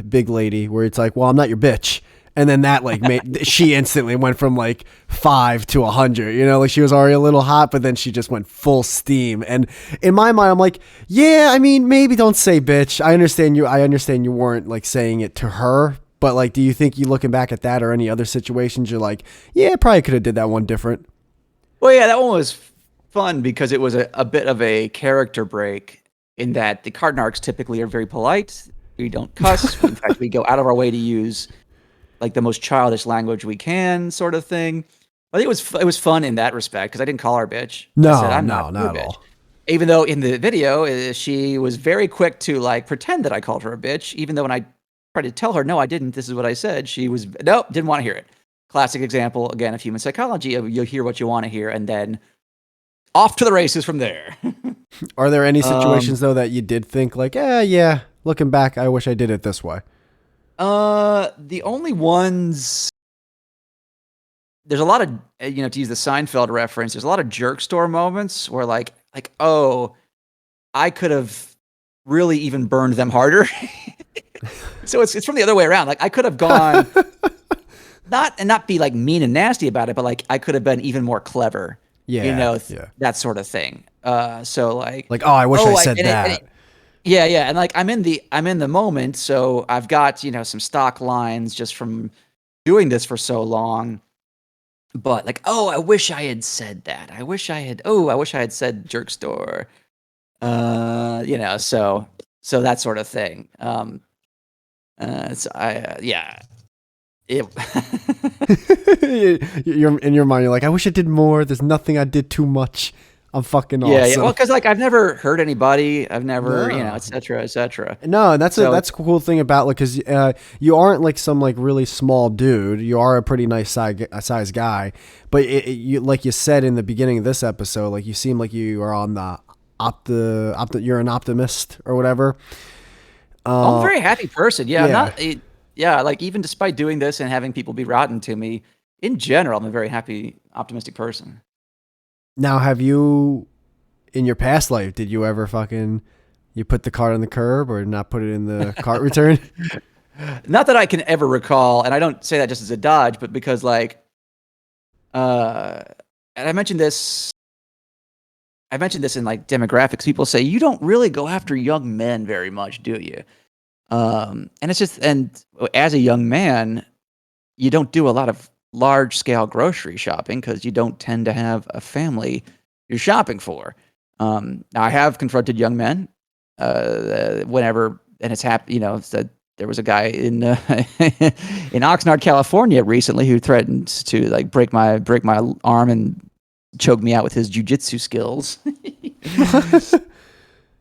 big lady where it's like, well, I'm not your bitch. And then that like she instantly went from like 5 to 100, like she was already a little hot, but then she just went full steam. And in my mind, I'm like, yeah, I mean, maybe don't say bitch. I understand you weren't like saying it to her, but like, do you think you looking back at that or any other situations, you're like, yeah, probably could have did that one different? Well, yeah, that one was fun because it was a bit of a character break in that the Cart Narcs typically are very polite. We don't cuss. In fact, we go out of our way to use like the most childish language we can, sort of thing. I think it was fun in that respect because I didn't call her a bitch. No, I said, I'm not a at bitch. all. Even though in the video, she was very quick to like pretend that I called her a bitch, even though when I tried to tell her, no, I didn't, this is what I said, she was, nope, didn't want to hear it. Classic example, again, of human psychology. You'll hear what you want to hear, and then off to the races from there. Are there any situations, though, that you did think like, yeah, looking back, I wish I did it this way? The only ones... There's a lot of, to use the Seinfeld reference, there's a lot of jerk store moments where like, oh, I could have really even burned them harder. So it's from the other way around. Like I could have gone... not be like mean and nasty about it, but like I could have been even more clever. Yeah, that sort of thing. So like oh, I wish I said that. Yeah, and like I'm in the moment, so I've got some stock lines just from doing this for so long. But like, oh, I wish I had said that. I wish I had said jerk store. So that sort of thing. You're in your mind. You're like, I wish I did more. There's nothing I did too much. I'm fucking awesome. Yeah. Well, because like I've never hurt anybody. I've never, et cetera, et cetera. No, and that's a cool thing about like because you aren't like some like really small dude. You are a pretty nice size guy. But you like you said in the beginning of this episode, like you seem like you are on the you're an optimist or whatever. I'm a very happy person. Yeah. I'm not. Yeah, like even despite doing this and having people be rotten to me, in general, I'm a very happy, optimistic person. Now, have you, in your past life, did you ever you put the cart on the curb or not put it in the cart return? Not that I can ever recall, and I don't say that just as a dodge, but because like, and I mentioned this in like demographics. People say you don't really go after young men very much, do you? And it's just, and as a young man, you don't do a lot of large scale grocery shopping because you don't tend to have a family you're shopping for. Now I have confronted young men, whenever, and it's happened, there was a guy in Oxnard, California recently who threatened to like break my arm and choke me out with his jujitsu skills.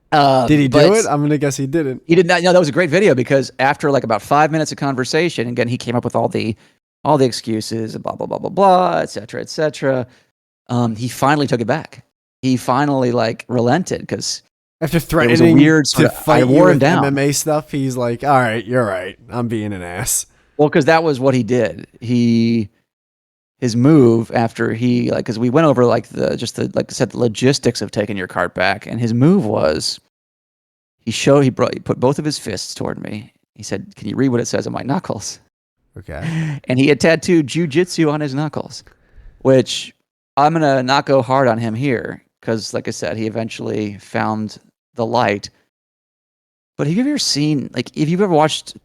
Did he do it? I'm going to guess he didn't. He did not. No, that was a great video because after like about 5 minutes of conversation, again, he came up with all the excuses and blah, blah, blah, blah, blah, et cetera, et cetera. He finally took it back. He finally like relented because after threatening to fight you with down. MMA stuff, he's like, all right, you're right. I'm being an ass. Well, because that was what he did. His move after because we went over like like I said, the logistics of taking your cart back, and his move was he put both of his fists toward me. He said, "Can you read what it says on my knuckles?" Okay. And he had tattooed jujitsu on his knuckles, which I'm gonna not go hard on him here because, like I said, he eventually found the light. But have you ever seen, like, if you've ever watched,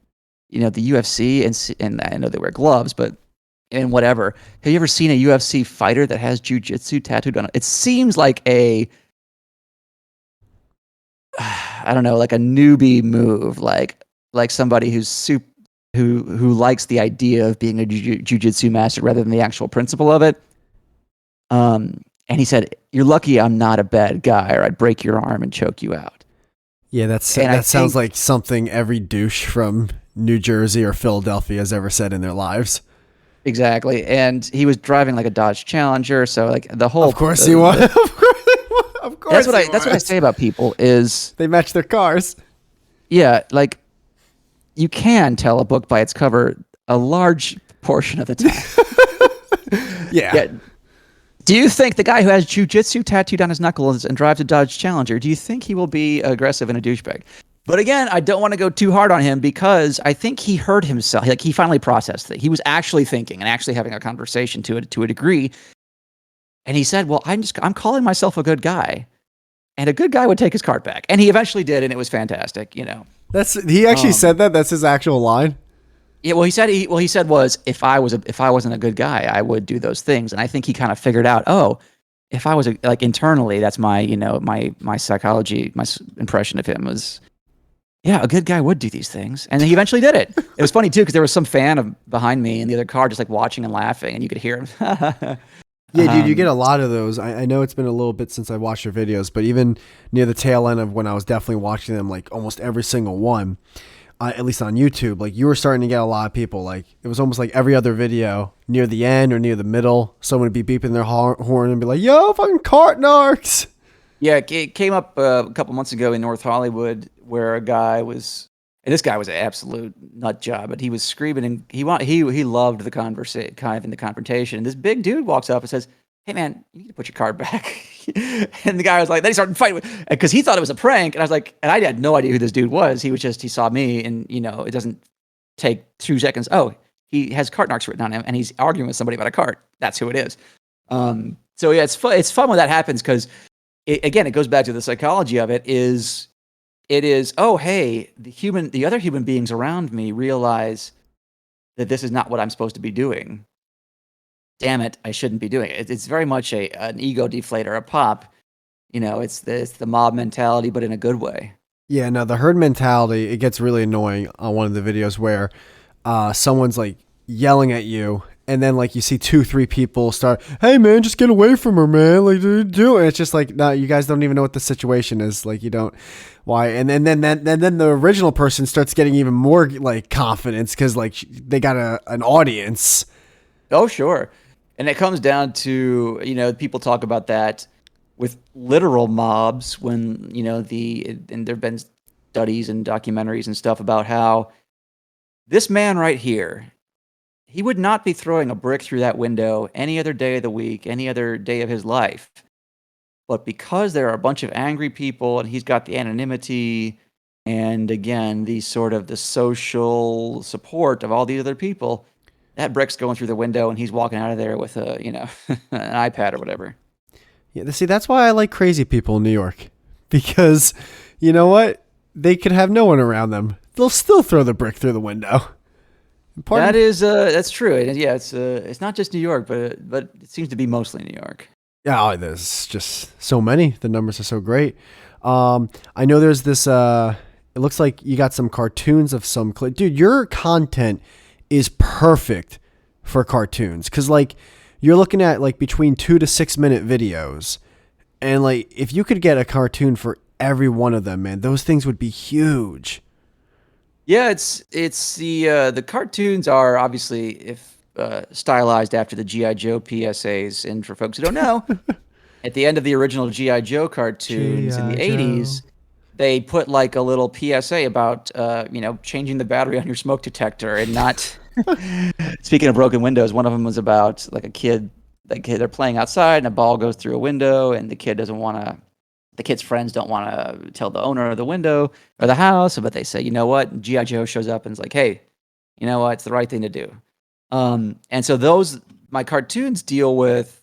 the UFC and I know they wear gloves, but and whatever, have you ever seen a UFC fighter that has jujitsu tattooed on it? It seems like I don't know, like a newbie move, like somebody who likes the idea of being a jujitsu master rather than the actual principle of it. And he said, "You're lucky I'm not a bad guy, or I'd break your arm and choke you out." Yeah, And I that sounds think like something every douche from New Jersey or Philadelphia has ever said in their lives. exactly. And he was driving like a Dodge Challenger, so like the Of whole course he was. Of course he that's what I was. say about people is, They match their cars. yeah, like you can tell a book by its cover a large portion of the time. Yeah. Yeah. Do you think the guy who has jujitsu tattooed on his knuckles and drives a Dodge Challenger, do you think he will be aggressive and a douchebag? But again, I don't want to go too hard on him because I think he heard himself. Like, he finally processed it. He was actually thinking and actually having a conversation to a degree. And he said, "Well, I'm calling myself a good guy, and a good guy would take his cart back." And he eventually did, and it was fantastic. He actually Um, said that. That's his actual line. Yeah, well, he said was, if I wasn't a good guy, I would do those things. And I think he kind of figured out, oh, if I was like internally, that's my my psychology, impression of him was, yeah, a good guy would do these things. And he eventually did it. It was funny too because there was some fan behind me in the other car just like watching and laughing, and you could hear him. Yeah, dude, you get um, a lot of those. I know it's been a little bit since I watched your videos, but even near the tail end of when I was definitely watching them, like almost every single one, at least on YouTube, like you were starting to get a lot of people. Like it was almost like every other video near the end or near the middle, someone would be beeping their horn and be like, "Yo, fucking Cart Narcs." Yeah, it came up a couple months ago in North Hollywood where a guy was, and this guy was an absolute nut job, but he was screaming and he loved the conversation, kind of in the confrontation. And this big dude walks up and says, "Hey man, you need to put your card back." And the guy was like, then he started fighting because he thought it was a prank, and I was like, and I had no idea who this dude was. He saw me, and it doesn't take 2 seconds. Oh, he has Cart Narcs written on him, and he's arguing with somebody about a cart. That's who it is. So yeah, it's fun when that happens because again, it goes back to the psychology of it. It is, oh hey, the other human beings around me realize that this is not what I'm supposed to be doing. Damn it, I shouldn't be doing it. It's very much an ego deflator, a pop. It's the mob mentality, but in a good way. Yeah, no, the herd mentality, it gets really annoying on one of the videos where someone's like yelling at you, and then like you see 2-3 people start, "Hey man, just get away from her, man. Like, do it." It's just like, no, you guys don't even know what the situation is. Like, you don't, why? And then the original person starts getting even more like confidence because like they got an audience. Oh, sure. And it comes down to, people talk about that with literal mobs when, and there've been studies and documentaries and stuff about how this man right here, he would not be throwing a brick through that window any other day of the week, any other day of his life. But because there are a bunch of angry people and he's got the anonymity and again, the social support of all these other people, that brick's going through the window and he's walking out of there with an iPad or whatever. Yeah, see, that's why I like crazy people in New York because you know what? They could have no one around them. They'll still throw the brick through the window. That's true. And yeah, it's not just New York, but it seems to be mostly New York. Yeah, there's just so many. The numbers are so great. I know there's this. It looks like you got some cartoons of some. Dude, your content is perfect for cartoons because like you're looking at like between 2 to 6 minute videos, and like if you could get a cartoon for every one of them, man, those things would be huge. Yeah, it's the cartoons are obviously if stylized after the GI Joe PSAs, and for folks who don't know, at the end of the original GI Joe cartoons in the G.I. Joe. '80s, they put like a little PSA about changing the battery on your smoke detector and not. Speaking of broken windows, one of them was about like a kid. Like they're playing outside and a ball goes through a window, and the kid doesn't want to. The kid's friends don't want to tell the owner of the window or the house, but they say, you know what? GI Joe shows up and is like, hey, you know what? It's the right thing to do. And so my cartoons deal with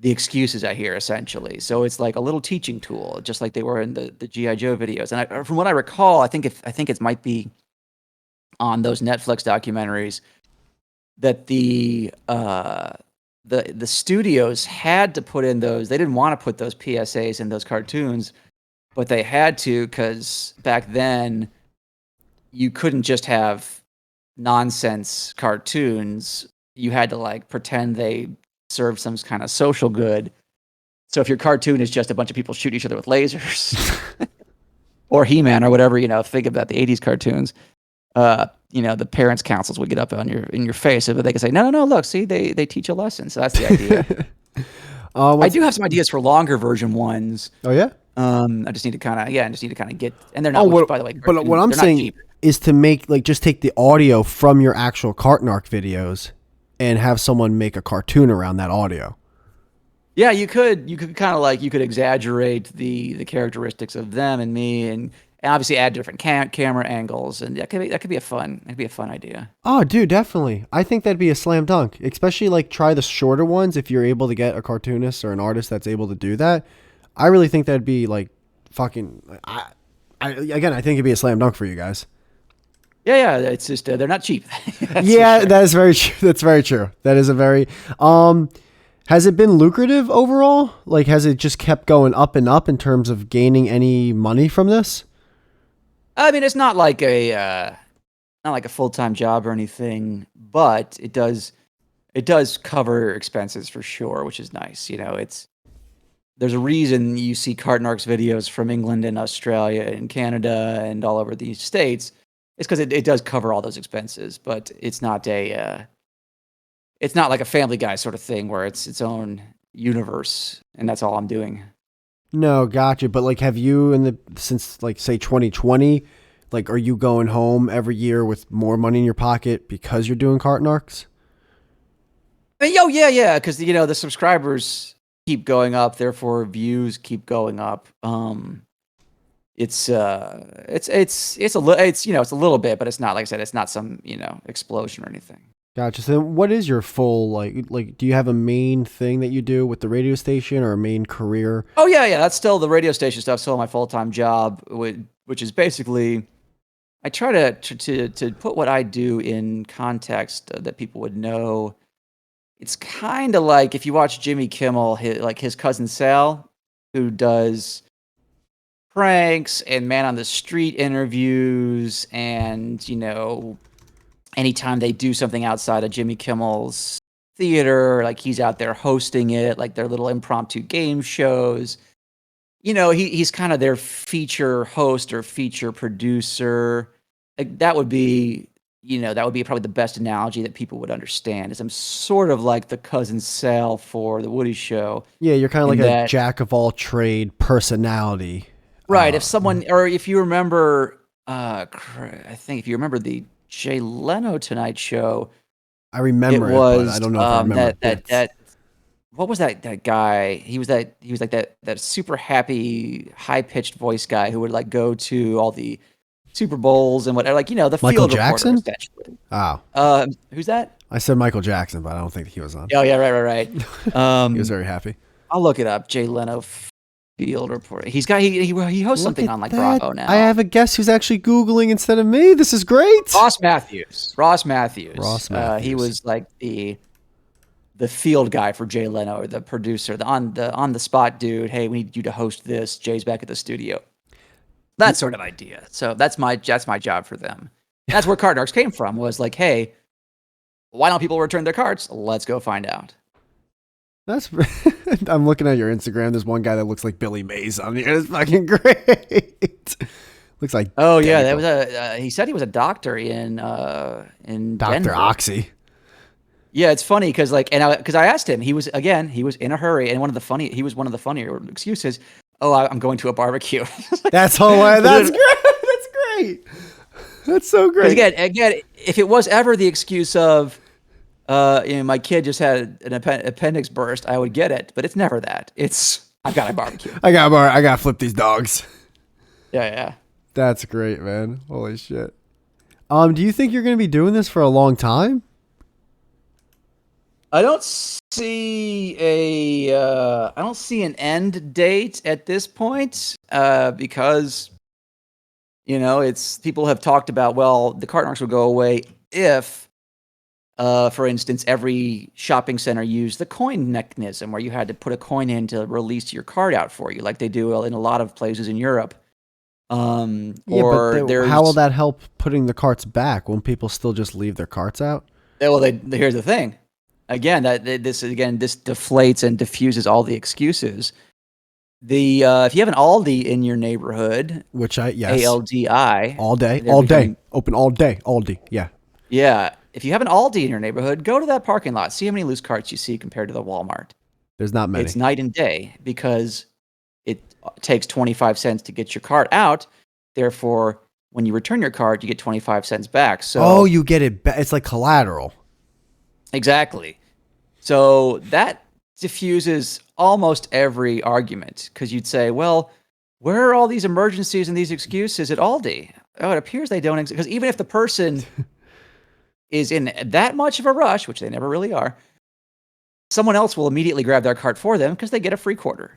the excuses I hear essentially. So it's like a little teaching tool, just like they were in the GI Joe videos. And from what I recall, I think it might be on those Netflix documentaries that the studios had to put in those. They didn't want to put those PSAs in those cartoons, but they had to because back then you couldn't just have nonsense cartoons. You had to like pretend they served some kind of social good. So if your cartoon is just a bunch of people shooting each other with lasers or He-Man or whatever, think about the 80s cartoons, the parents' councils would get up in your face, but they could say, no, look, see, they teach a lesson. So that's the idea. I do have some ideas for longer version ones. Oh yeah. I just need to kind of get, and they're not, by the way, but what I'm saying is to make just take the audio from your actual Cart Narc videos and have someone make a cartoon around that audio. Yeah, you could kind of you could exaggerate the characteristics of them and me, and obviously add different camera angles, and that could be a fun idea. Oh, dude, definitely. I think that'd be a slam dunk. Especially try the shorter ones if you're able to get a cartoonist or an artist that's able to do that. I really think that'd be fucking. I think it'd be a slam dunk for you guys. Yeah. It's just they're not cheap. Yeah, that is very true. That's very true. That is a very. Has it been lucrative overall? Has it just kept going up and up in terms of gaining any money from this? I mean, it's not like a full-time job or anything, but it does cover expenses for sure, which is nice. There's a reason you see Cart Narcs videos from England and Australia and Canada and all over the States. It's because it does cover all those expenses, but it's not it's not like a Family Guy sort of thing where it's its own universe and that's all I'm doing. No, gotcha. But have you since say 2020, are you going home every year with more money in your pocket because you're doing Cart Narcs? Yeah, because the subscribers keep going up, therefore views keep going up. It's a little bit, but it's not, like I said, it's not some explosion or anything. Gotcha. So then what is your full, do you have a main thing that you do with the radio station or a main career? Oh, yeah. That's still the radio station stuff, still my full-time job, which is basically, I try to put what I do in context that people would know. It's kind of like if you watch Jimmy Kimmel, his cousin Sal, who does pranks and man on the street interviews and, anytime they do something outside of Jimmy Kimmel's theater, he's out there hosting it, their little impromptu game shows. He's kind of their feature host or feature producer. That would be probably the best analogy that people would understand. Is I'm sort of like the cousin Sal for the Woody Show. Yeah, you're kind of like a jack of all trade personality. Right. If you remember, I think if you remember the Jay Leno Tonight Show, I remember but I don't know if I remember that. What was that guy? He was like that super happy, high pitched voice guy who would go to all the Super Bowls and whatever, the Michael field Jackson. Reporter, essentially. Oh, who's that? I said Michael Jackson, but I don't think he was on. Oh yeah, right. He was very happy. I'll look it up. Jay Leno Field Reporter. He hosts something on Bravo now. I have a guest who's actually Googling instead of me. This is great. Ross Matthews. He was the field guy for Jay Leno, or the producer, the on the spot dude. Hey, we need you to host this. Jay's back at the studio. That sort of idea. So that's my job for them. That's where Cart Narcs came from. Was hey, why don't people return their carts? Let's go find out. I'm looking at your Instagram. There's one guy that looks like Billy Mays on here. It's fucking great. Looks like. Oh yeah, that was he said he was a doctor in Dr. Oxy. Yeah, it's funny because I asked him. He was in a hurry, and he was one of the funnier excuses. Oh, I'm going to a barbecue. That's hilarious. That's great. That's great. That's so great. Again, if it was ever the excuse of, my kid just had an appendix burst, I would get it. But it's never that. It's I've got a barbecue. I got to flip these dogs. Yeah. That's great, man. Holy shit. Do you think you're going to be doing this for a long time? I don't see I don't see an end date at this point, because it's people have talked about, well, the cart narcs will go away if, for instance, every shopping center used the coin mechanism where you had to put a coin in to release your card out for you, like they do in a lot of places in Europe. Yeah, but Or how will there's that help putting the carts back? Won't people still just leave their carts out? well, here's the thing. Again, this deflates and diffuses all the excuses. The if you have an Aldi in your neighborhood, Which yes, ALDI, they're all day, becoming open all day, Aldi. Yeah, yeah. If you have an Aldi in your neighborhood, go to that parking lot. See how many loose carts you see compared to the Walmart. there's not It's many. night and day because it takes 25 cents to get your cart out. Therefore, when you return your cart, you get 25 cents back. Oh, So you get it. It's like collateral. exactly. So that diffuses almost every argument because you'd say, well, where are all these emergencies and these excuses at Aldi? Oh, it appears they don't exist. Because even if the person is in that much of a rush, which they never really are, someone else will immediately grab their cart for them because they get a free quarter.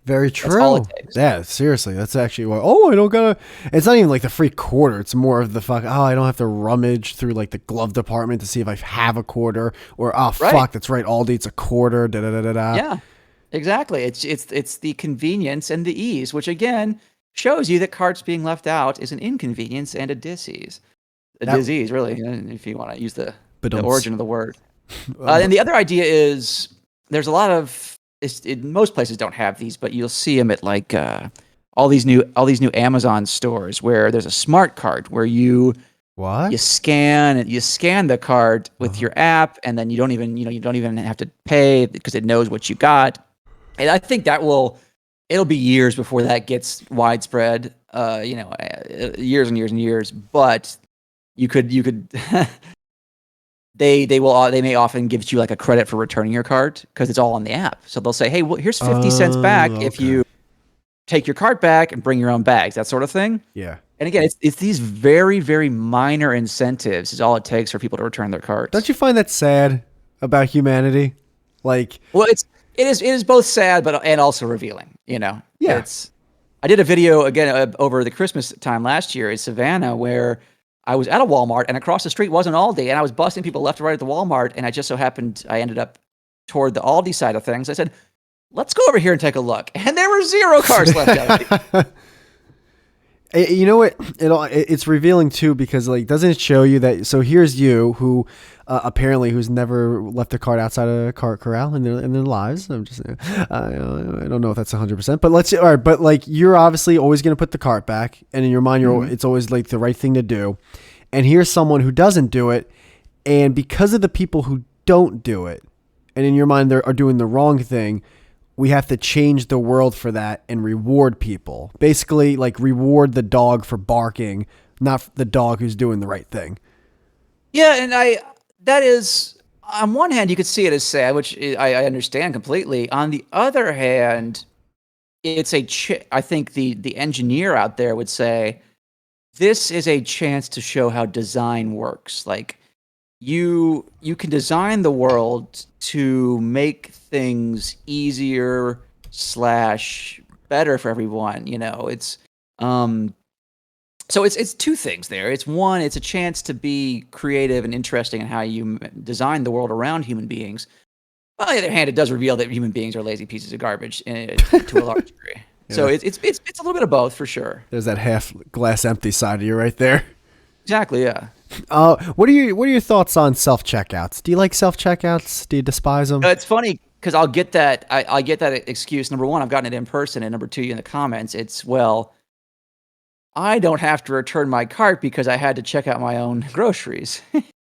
Very That's all it true. takes. Yeah, seriously, that's actually why. Oh, I don't gotta. It's not even like the free quarter. It's more of the fuck. Oh, I don't have to rummage through like the glove department to see if I have a quarter, or oh Right. fuck, that's right, Aldi, it's a quarter. Da da da da da. Yeah, exactly. It's the convenience and the ease, which again shows you that carts being left out is an inconvenience and a disease. A That, disease, really, if you want to use but the origin of the word. but And the other idea is there's a lot of most places don't have these, but you'll see them at like all these new Amazon stores where there's a smart cart where you what? scan the card with your app, and then you don't even have to pay because it knows what you got. And I think it'll be years before that gets widespread. Years and years and years. But you could they may often give you like a credit for returning your card because it's all on the app. So they'll say, hey, well, here's 50 cents back if Okay. you take your cart back and bring your own bags, that sort of thing. Yeah. And again, it's these very, very minor incentives is all it takes for people to return their Don't carts. you find that sad about humanity? Like, Well, it is both sad, but and also revealing. yeah. I did a video again over the Christmas time last year in Savannah where I was at a Walmart and across the street was an Aldi, and I was busting people left and right at the Walmart, and I just so happened I ended up toward the Aldi side of things. I said, "Let's go over here and take a look," and there were 0 cars left out. You know what? It's revealing too because like doesn't it show you that? So here's you who apparently who's never left a cart outside a cart corral in their lives. I'm just I don't know if that's 100%, but let's all right. But like you're obviously always gonna put the cart back, and in your mind, it's always like the right thing to do. And here's someone who doesn't do it, and because of the people who don't do it, and in your mind they are doing the wrong thing, we have to change the world for that and reward people. Basically, like reward the dog for barking, not the dog who's doing the right thing. Yeah, and that is on one hand you could see it as sad, which I understand completely. On the other hand, it's I think the engineer out there would say this is a chance to show how design works. Like you can design the world to make things easier slash better for everyone. It's so it's two things there. It's one, it's a chance to be creative and interesting in how you design the world around human beings. On the other hand, it does reveal that human beings are lazy pieces of garbage to a large degree. So Yeah. it's a little bit of both for sure. There's that half glass empty side of you right there. Exactly, yeah. What are your thoughts on self checkouts? Do you like self checkouts? Do you despise them? It's funny because I'll get that I get that excuse. Number one, I've gotten it in person, and number two, in the comments, it's well, I don't have to return my cart because I had to check out my own groceries.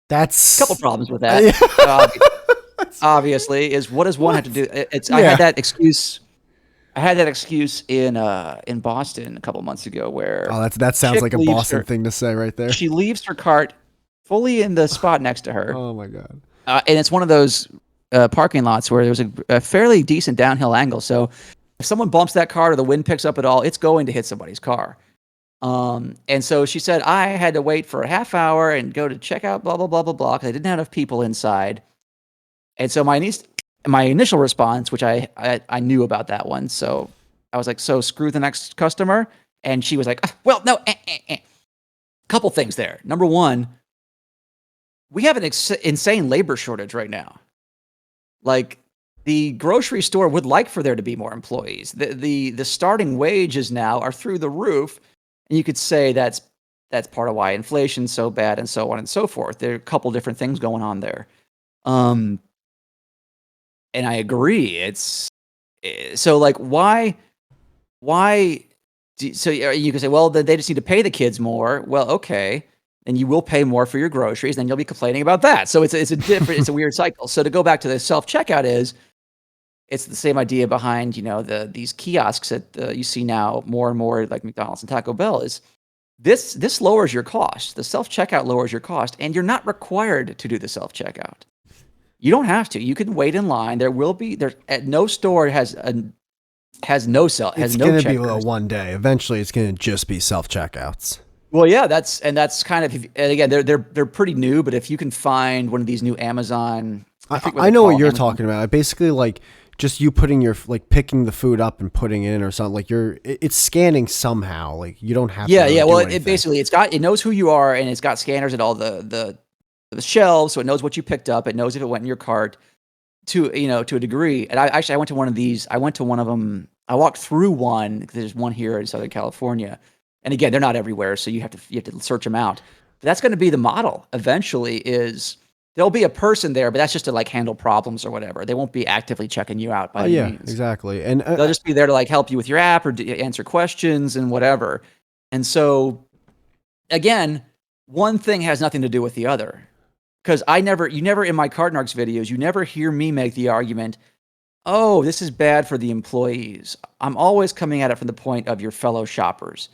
That's Couple problems with that. Obviously, is what does one have to do? I Yeah. had that excuse. I had that excuse in Boston a couple months ago where Oh, that sounds chick like a leaves Boston her- thing to say right there. she leaves her cart fully in the spot next to her, Oh my god. and it's one of those parking lots where there's a fairly decent downhill angle. So if someone bumps that cart or the wind picks up at all, it's going to hit somebody's car. And so she said, I had to wait for a half hour and go to check out blah, blah, blah, blah, blah, because I didn't have enough people inside. And so my initial response, which I knew about that one, so I was like, so screw the next customer. And she was like, well, no, couple things there. Number one, we have an insane labor shortage right now. Like, the grocery store would like for there to be more employees. The starting wages now are through the roof, and you could say that's part of why inflation's so bad and so on and so forth. There are a couple different things going on there. And I agree. It's so like why so you can say, well, then they just need to pay the kids more. Well, okay. And you will pay more for your groceries, then you'll be complaining about that. So it's a weird cycle. So to go back to the self-checkout it's the same idea behind, these kiosks that you see now more and more, like McDonald's and Taco Bell, is this lowers your cost. The self-checkout lowers your cost, and you're not required to do the self-checkout. You don't have to. You can wait in line. No store has no checkers. It's going to be one day. Eventually, it's going to just be self-checkouts. Well, yeah, that's kind of, and again, they're pretty new, but if you can find one of these new Amazon, I know what you're talking about. Basically, like just you putting picking the food up and putting it in or something. Like it's scanning somehow. Like you don't have. Yeah, yeah. Well, it knows who you are, and it's got scanners at all the shelves, so it knows what you picked up. It knows if it went in your cart to a degree. And I went to one of these. I went to one of them. I walked through one because there's one here in Southern California. And again, they're not everywhere, so you have to search them out. But that's going to be the model eventually. Is there'll be a person there, but that's just to like handle problems or whatever. They won't be actively checking you out by any means. Exactly. And they'll just be there to like help you with your app or answer questions and whatever. And so, again, one thing has nothing to do with the other. Because you never in my Cart Narcs videos, you never hear me make the argument, oh, this is bad for the employees. I'm always coming at it from the point of your fellow shoppers.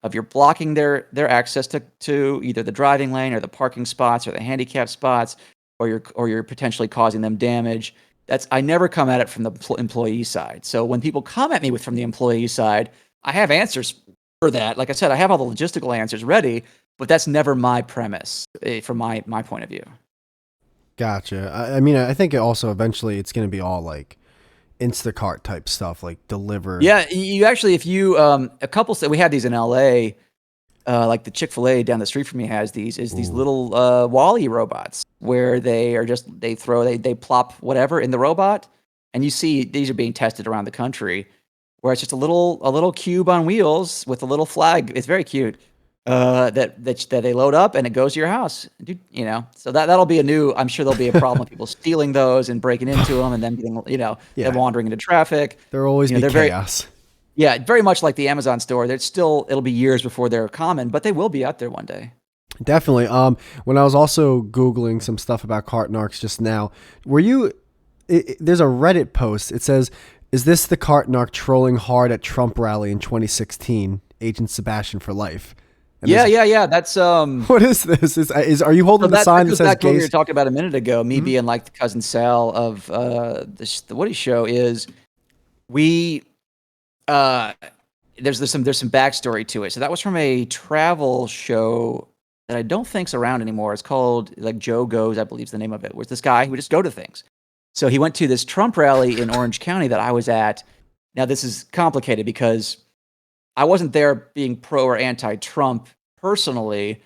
Of you're blocking their access to either the driving lane or the parking spots or the handicap spots, or you're potentially causing them damage. I never come at it from the employee side. So when people come at me from the employee side, I have answers for that. Like I said, I have all the logistical answers ready, but that's never my premise from my point of view. Gotcha. I mean, I think also eventually it's going to be all like Instacart type stuff, like deliver. Yeah, you actually, if you a couple we had these in LA, like the Chick-fil-A down the street from me has these little Wall-E robots where they plop whatever in the robot, and you see these are being tested around the country, where it's just a little cube on wheels with a little flag. It's very cute. That they load up and it goes to your house. So that'll be I'm sure there'll be a problem with people stealing those and breaking into them and then getting, them wandering into traffic. There'll always be chaos. Very much like the Amazon store. It'll be years before they're common, but they will be out there one day. Definitely. When I was also Googling some stuff about Cart Narcs just now, there's a Reddit post. It says, is this the Cart Narc trolling hard at Trump rally in 2016? Agent Sebastian for life. And yeah. That's what is this? Are you holding the sign that says back to what we were talking about a minute ago? Me being like the cousin Sal of the Woody Show is there's some backstory to it. So that was from a travel show that I don't think's around anymore. It's called like Joe Goes, I believe is the name of it. Was this guy who would just go to things. So he went to this Trump rally in Orange County that I was at. Now this is complicated because I wasn't there being pro or anti-Trump personally.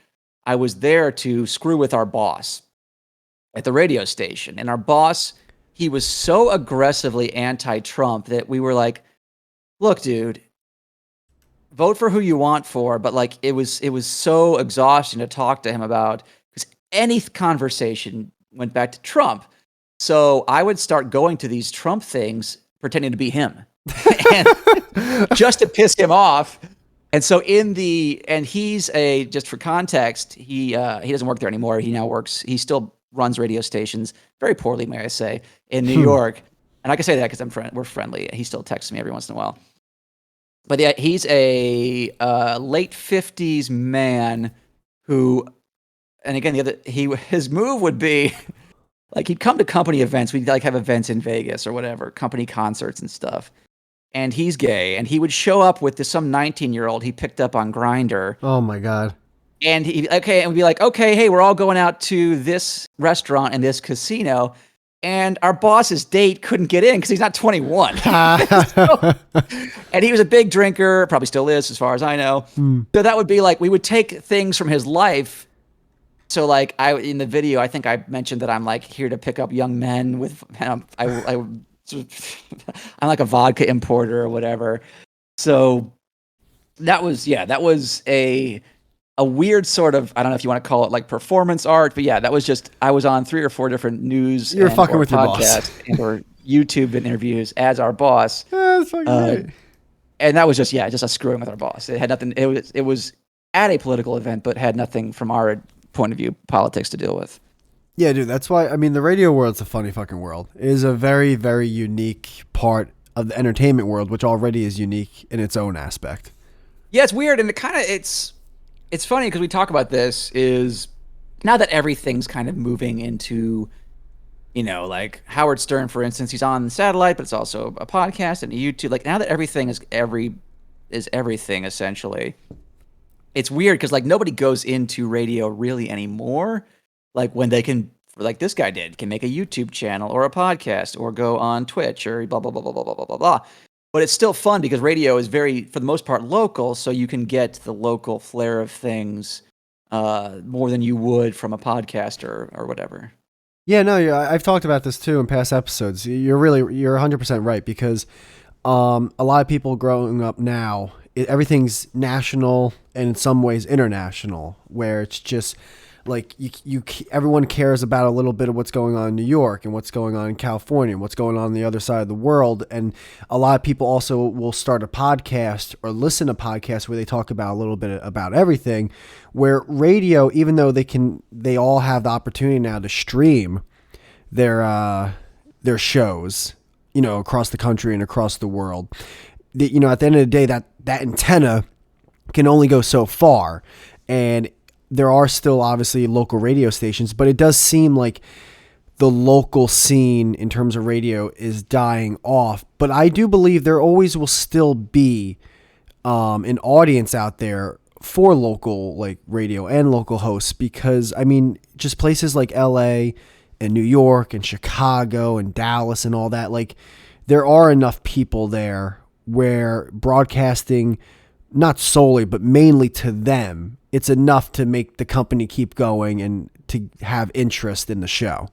I was there to screw with our boss at the radio station. And our boss, he was so aggressively anti-Trump that we were like, look, dude, vote for who you want for. But like, it was so exhausting to talk to him about, because any conversation went back to Trump. So I would start going to these Trump things, pretending to be him. And just to piss him off. And so he's just for context, he doesn't work there anymore. He still runs radio stations very poorly, may I say, in New York. And I can say that because we're friendly. He still texts me every once in a while. But yeah, he's a late 50s man who, and again, his move would be like he'd come to company events. We'd like have events in Vegas or whatever, company concerts and stuff. And he's gay, and he would show up with some 19-year-old he picked up on Grindr. Oh my God. And and we'd be like, okay, hey, we're all going out to this restaurant and this casino. and our boss's date couldn't get in because he's not 21. So, and he was a big drinker, probably still is, as far as I know. So that would be like we would take things from his life. So like in the video, I think I mentioned that I'm like here to pick up young men with I'm like a vodka importer or whatever. So that was a weird sort of, I don't know if you want to call it like performance art, but yeah, that was just, I was on 3 or 4 different news You're fucking with your boss or YouTube interviews as our boss. Yeah, that's fucking great. And that was just a screwing with our boss. It had nothing, it was at a political event, but had nothing from our point of view, politics to deal with. Yeah, dude, that's why, I mean, the radio world's a funny fucking world. It is a very, very unique part of the entertainment world, which already is unique in its own aspect. Yeah, it's weird, and it's funny because we talk about this is now that everything's kind of moving into, like Howard Stern, for instance, he's on satellite, but it's also a podcast and a YouTube. Like now that everything is everything essentially. It's weird because like nobody goes into radio really anymore. Like when they can, like this guy can make a YouTube channel or a podcast or go on Twitch or blah blah blah blah blah blah blah blah. But it's still fun because radio is very, for the most part, local, so you can get the local flair of things more than you would from a podcast or whatever. Yeah, no, I've talked about this too in past episodes. You're 100% right because a lot of people growing up now, everything's national and in some ways international, where it's just like everyone cares about a little bit of what's going on in New York and what's going on in California and what's going on the other side of the world. And a lot of people also will start a podcast or listen to podcasts where they talk about a little bit about everything, where radio, even though they all have the opportunity now to stream their shows, across the country and across the world. At the end of the day, that antenna can only go so far. And there are still obviously local radio stations, but it does seem like the local scene in terms of radio is dying off. But I do believe there always will still be an audience out there for local like radio and local hosts, because I mean, just places like LA and New York and Chicago and Dallas and all that, like there are enough people there where broadcasting, not solely, but mainly to them, it's enough to make the company keep going and to have interest in the show.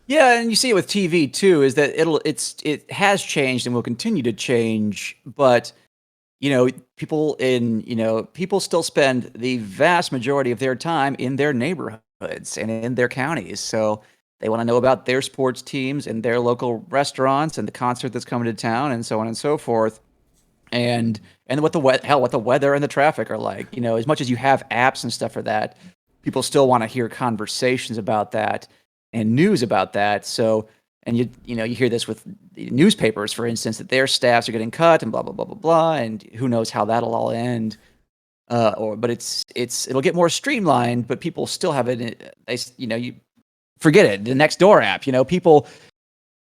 Yeah, and you see it with TV too, is that it has changed and will continue to change, but people still spend the vast majority of their time in their neighborhoods and in their counties. So they want to know about their sports teams and their local restaurants and the concert that's coming to town and so on and so forth. And what the weather and the traffic are like. As much as you have apps and stuff for that, people still want to hear conversations about that and news about that. So, and you hear this with the newspapers, for instance, that their staffs are getting cut and blah blah blah blah blah, and who knows how that'll all end. But it'll get more streamlined, but people still have it. You forget it. The Nextdoor app, people,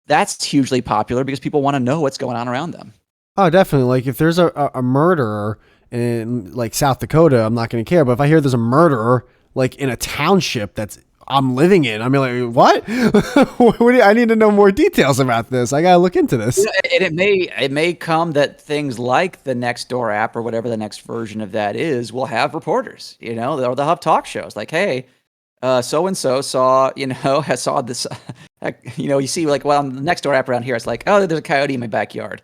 that's hugely popular because people want to know what's going on around them. Oh, definitely. Like if there's a murderer in like South Dakota, I'm not going to care. But if I hear there's a murderer like in a township I'm living in, I'm like, what? I need to know more details about this. I got to look into this. And it may come that things like the Nextdoor app or whatever the next version of that is will have reporters, or they'll have talk shows like, hey, so and so saw this. You see like, well, the Nextdoor app around here, it's like, oh, there's a coyote in my backyard.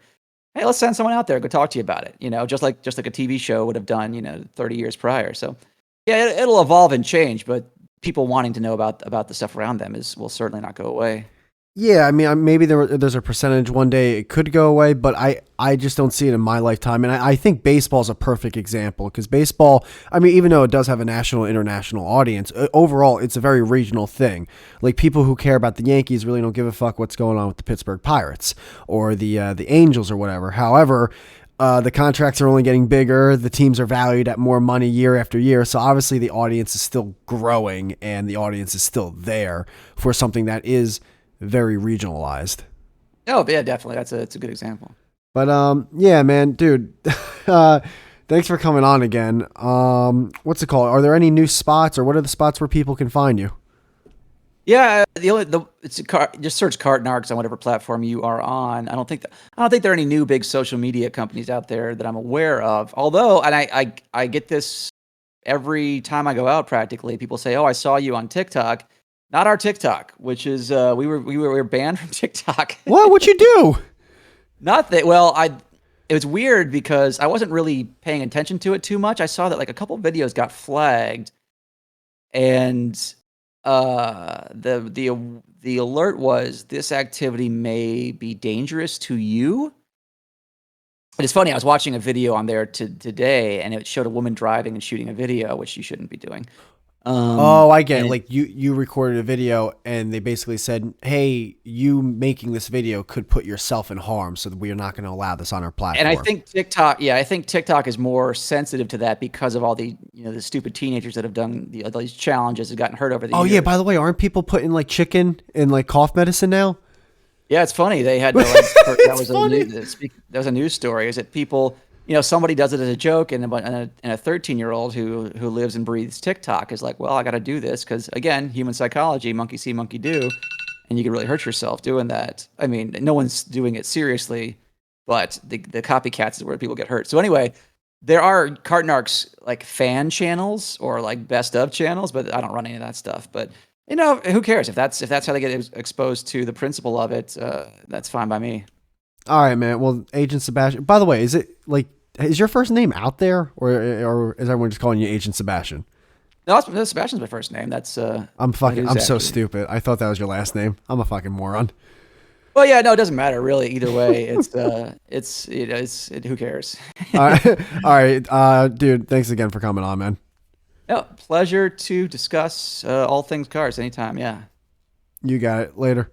Hey, let's send someone out there, go talk to you about it. Just like a TV show would have done, 30 years prior. So yeah, it'll evolve and change, but people wanting to know about the stuff around them will certainly not go away. Yeah, I mean, maybe there's a percentage one day it could go away, but I just don't see it in my lifetime. And I think baseball is a perfect example because baseball, I mean, even though it does have a national, international audience, overall, it's a very regional thing. Like people who care about the Yankees really don't give a fuck what's going on with the Pittsburgh Pirates or the Angels or whatever. However, the contracts are only getting bigger. The teams are valued at more money year after year. So obviously the audience is still growing and the audience is still there for something that is very regionalized. Oh yeah, definitely. It's a good example. But yeah, man, dude, thanks for coming on again. What's it called? Are there any new spots or what are the spots where people can find you? Yeah, just search Cart Narcs on whatever platform you are on. I don't think there are any new big social media companies out there that I'm aware of. Although, and I get this every time I go out practically. People say, "Oh, I saw you on TikTok." Not our TikTok, which is we were banned from TikTok. What? What you do? Not that well, I it was weird because I wasn't really paying attention to it too much. I saw that like a couple of videos got flagged and the alert was this activity may be dangerous to you. But it's funny, I was watching a video on there today and it showed a woman driving and shooting a video, which you shouldn't be doing. Oh, I get And it. it, Like you recorded a video and they basically said, "Hey, you making this video could put yourself in harm, so that we are not going to allow this on our and I platform." think TikTok, yeah, I think TikTok is more sensitive to that because of all the the ststupid teenagers that have done these challenges and gotten hurt over the Oh yeah, years. by the way, aren't people putting like chicken in like cough medicine now? Yeah, it's funny. They had to that It's was a funny. that was a news story. Is that people, somebody does it as a joke, and a 13-year-old who lives and breathes TikTok is like, well, I got to do this because again, human psychology, monkey see, monkey do, and you can really hurt yourself doing that. I mean, no one's doing it seriously, but the copycats is where people get hurt. So anyway, there are Cart Narcs like fan channels or like best of channels, but I don't run any of that stuff. But who cares if that's how they get exposed to the principle of it? That's fine by me. All right, man. Well, Agent Sebastian. By the way, is your first name out there, or is everyone just calling you Agent Sebastian? No, Sebastian's my first name. That I'm is so actually. stupid. I thought that was your last name. I'm a fucking moron. Well, yeah, no, it doesn't matter really. Either way, who cares? All right, all right, dude. Thanks again for coming on, man. No, pleasure to discuss all things cars anytime. Yeah. You got it. Later.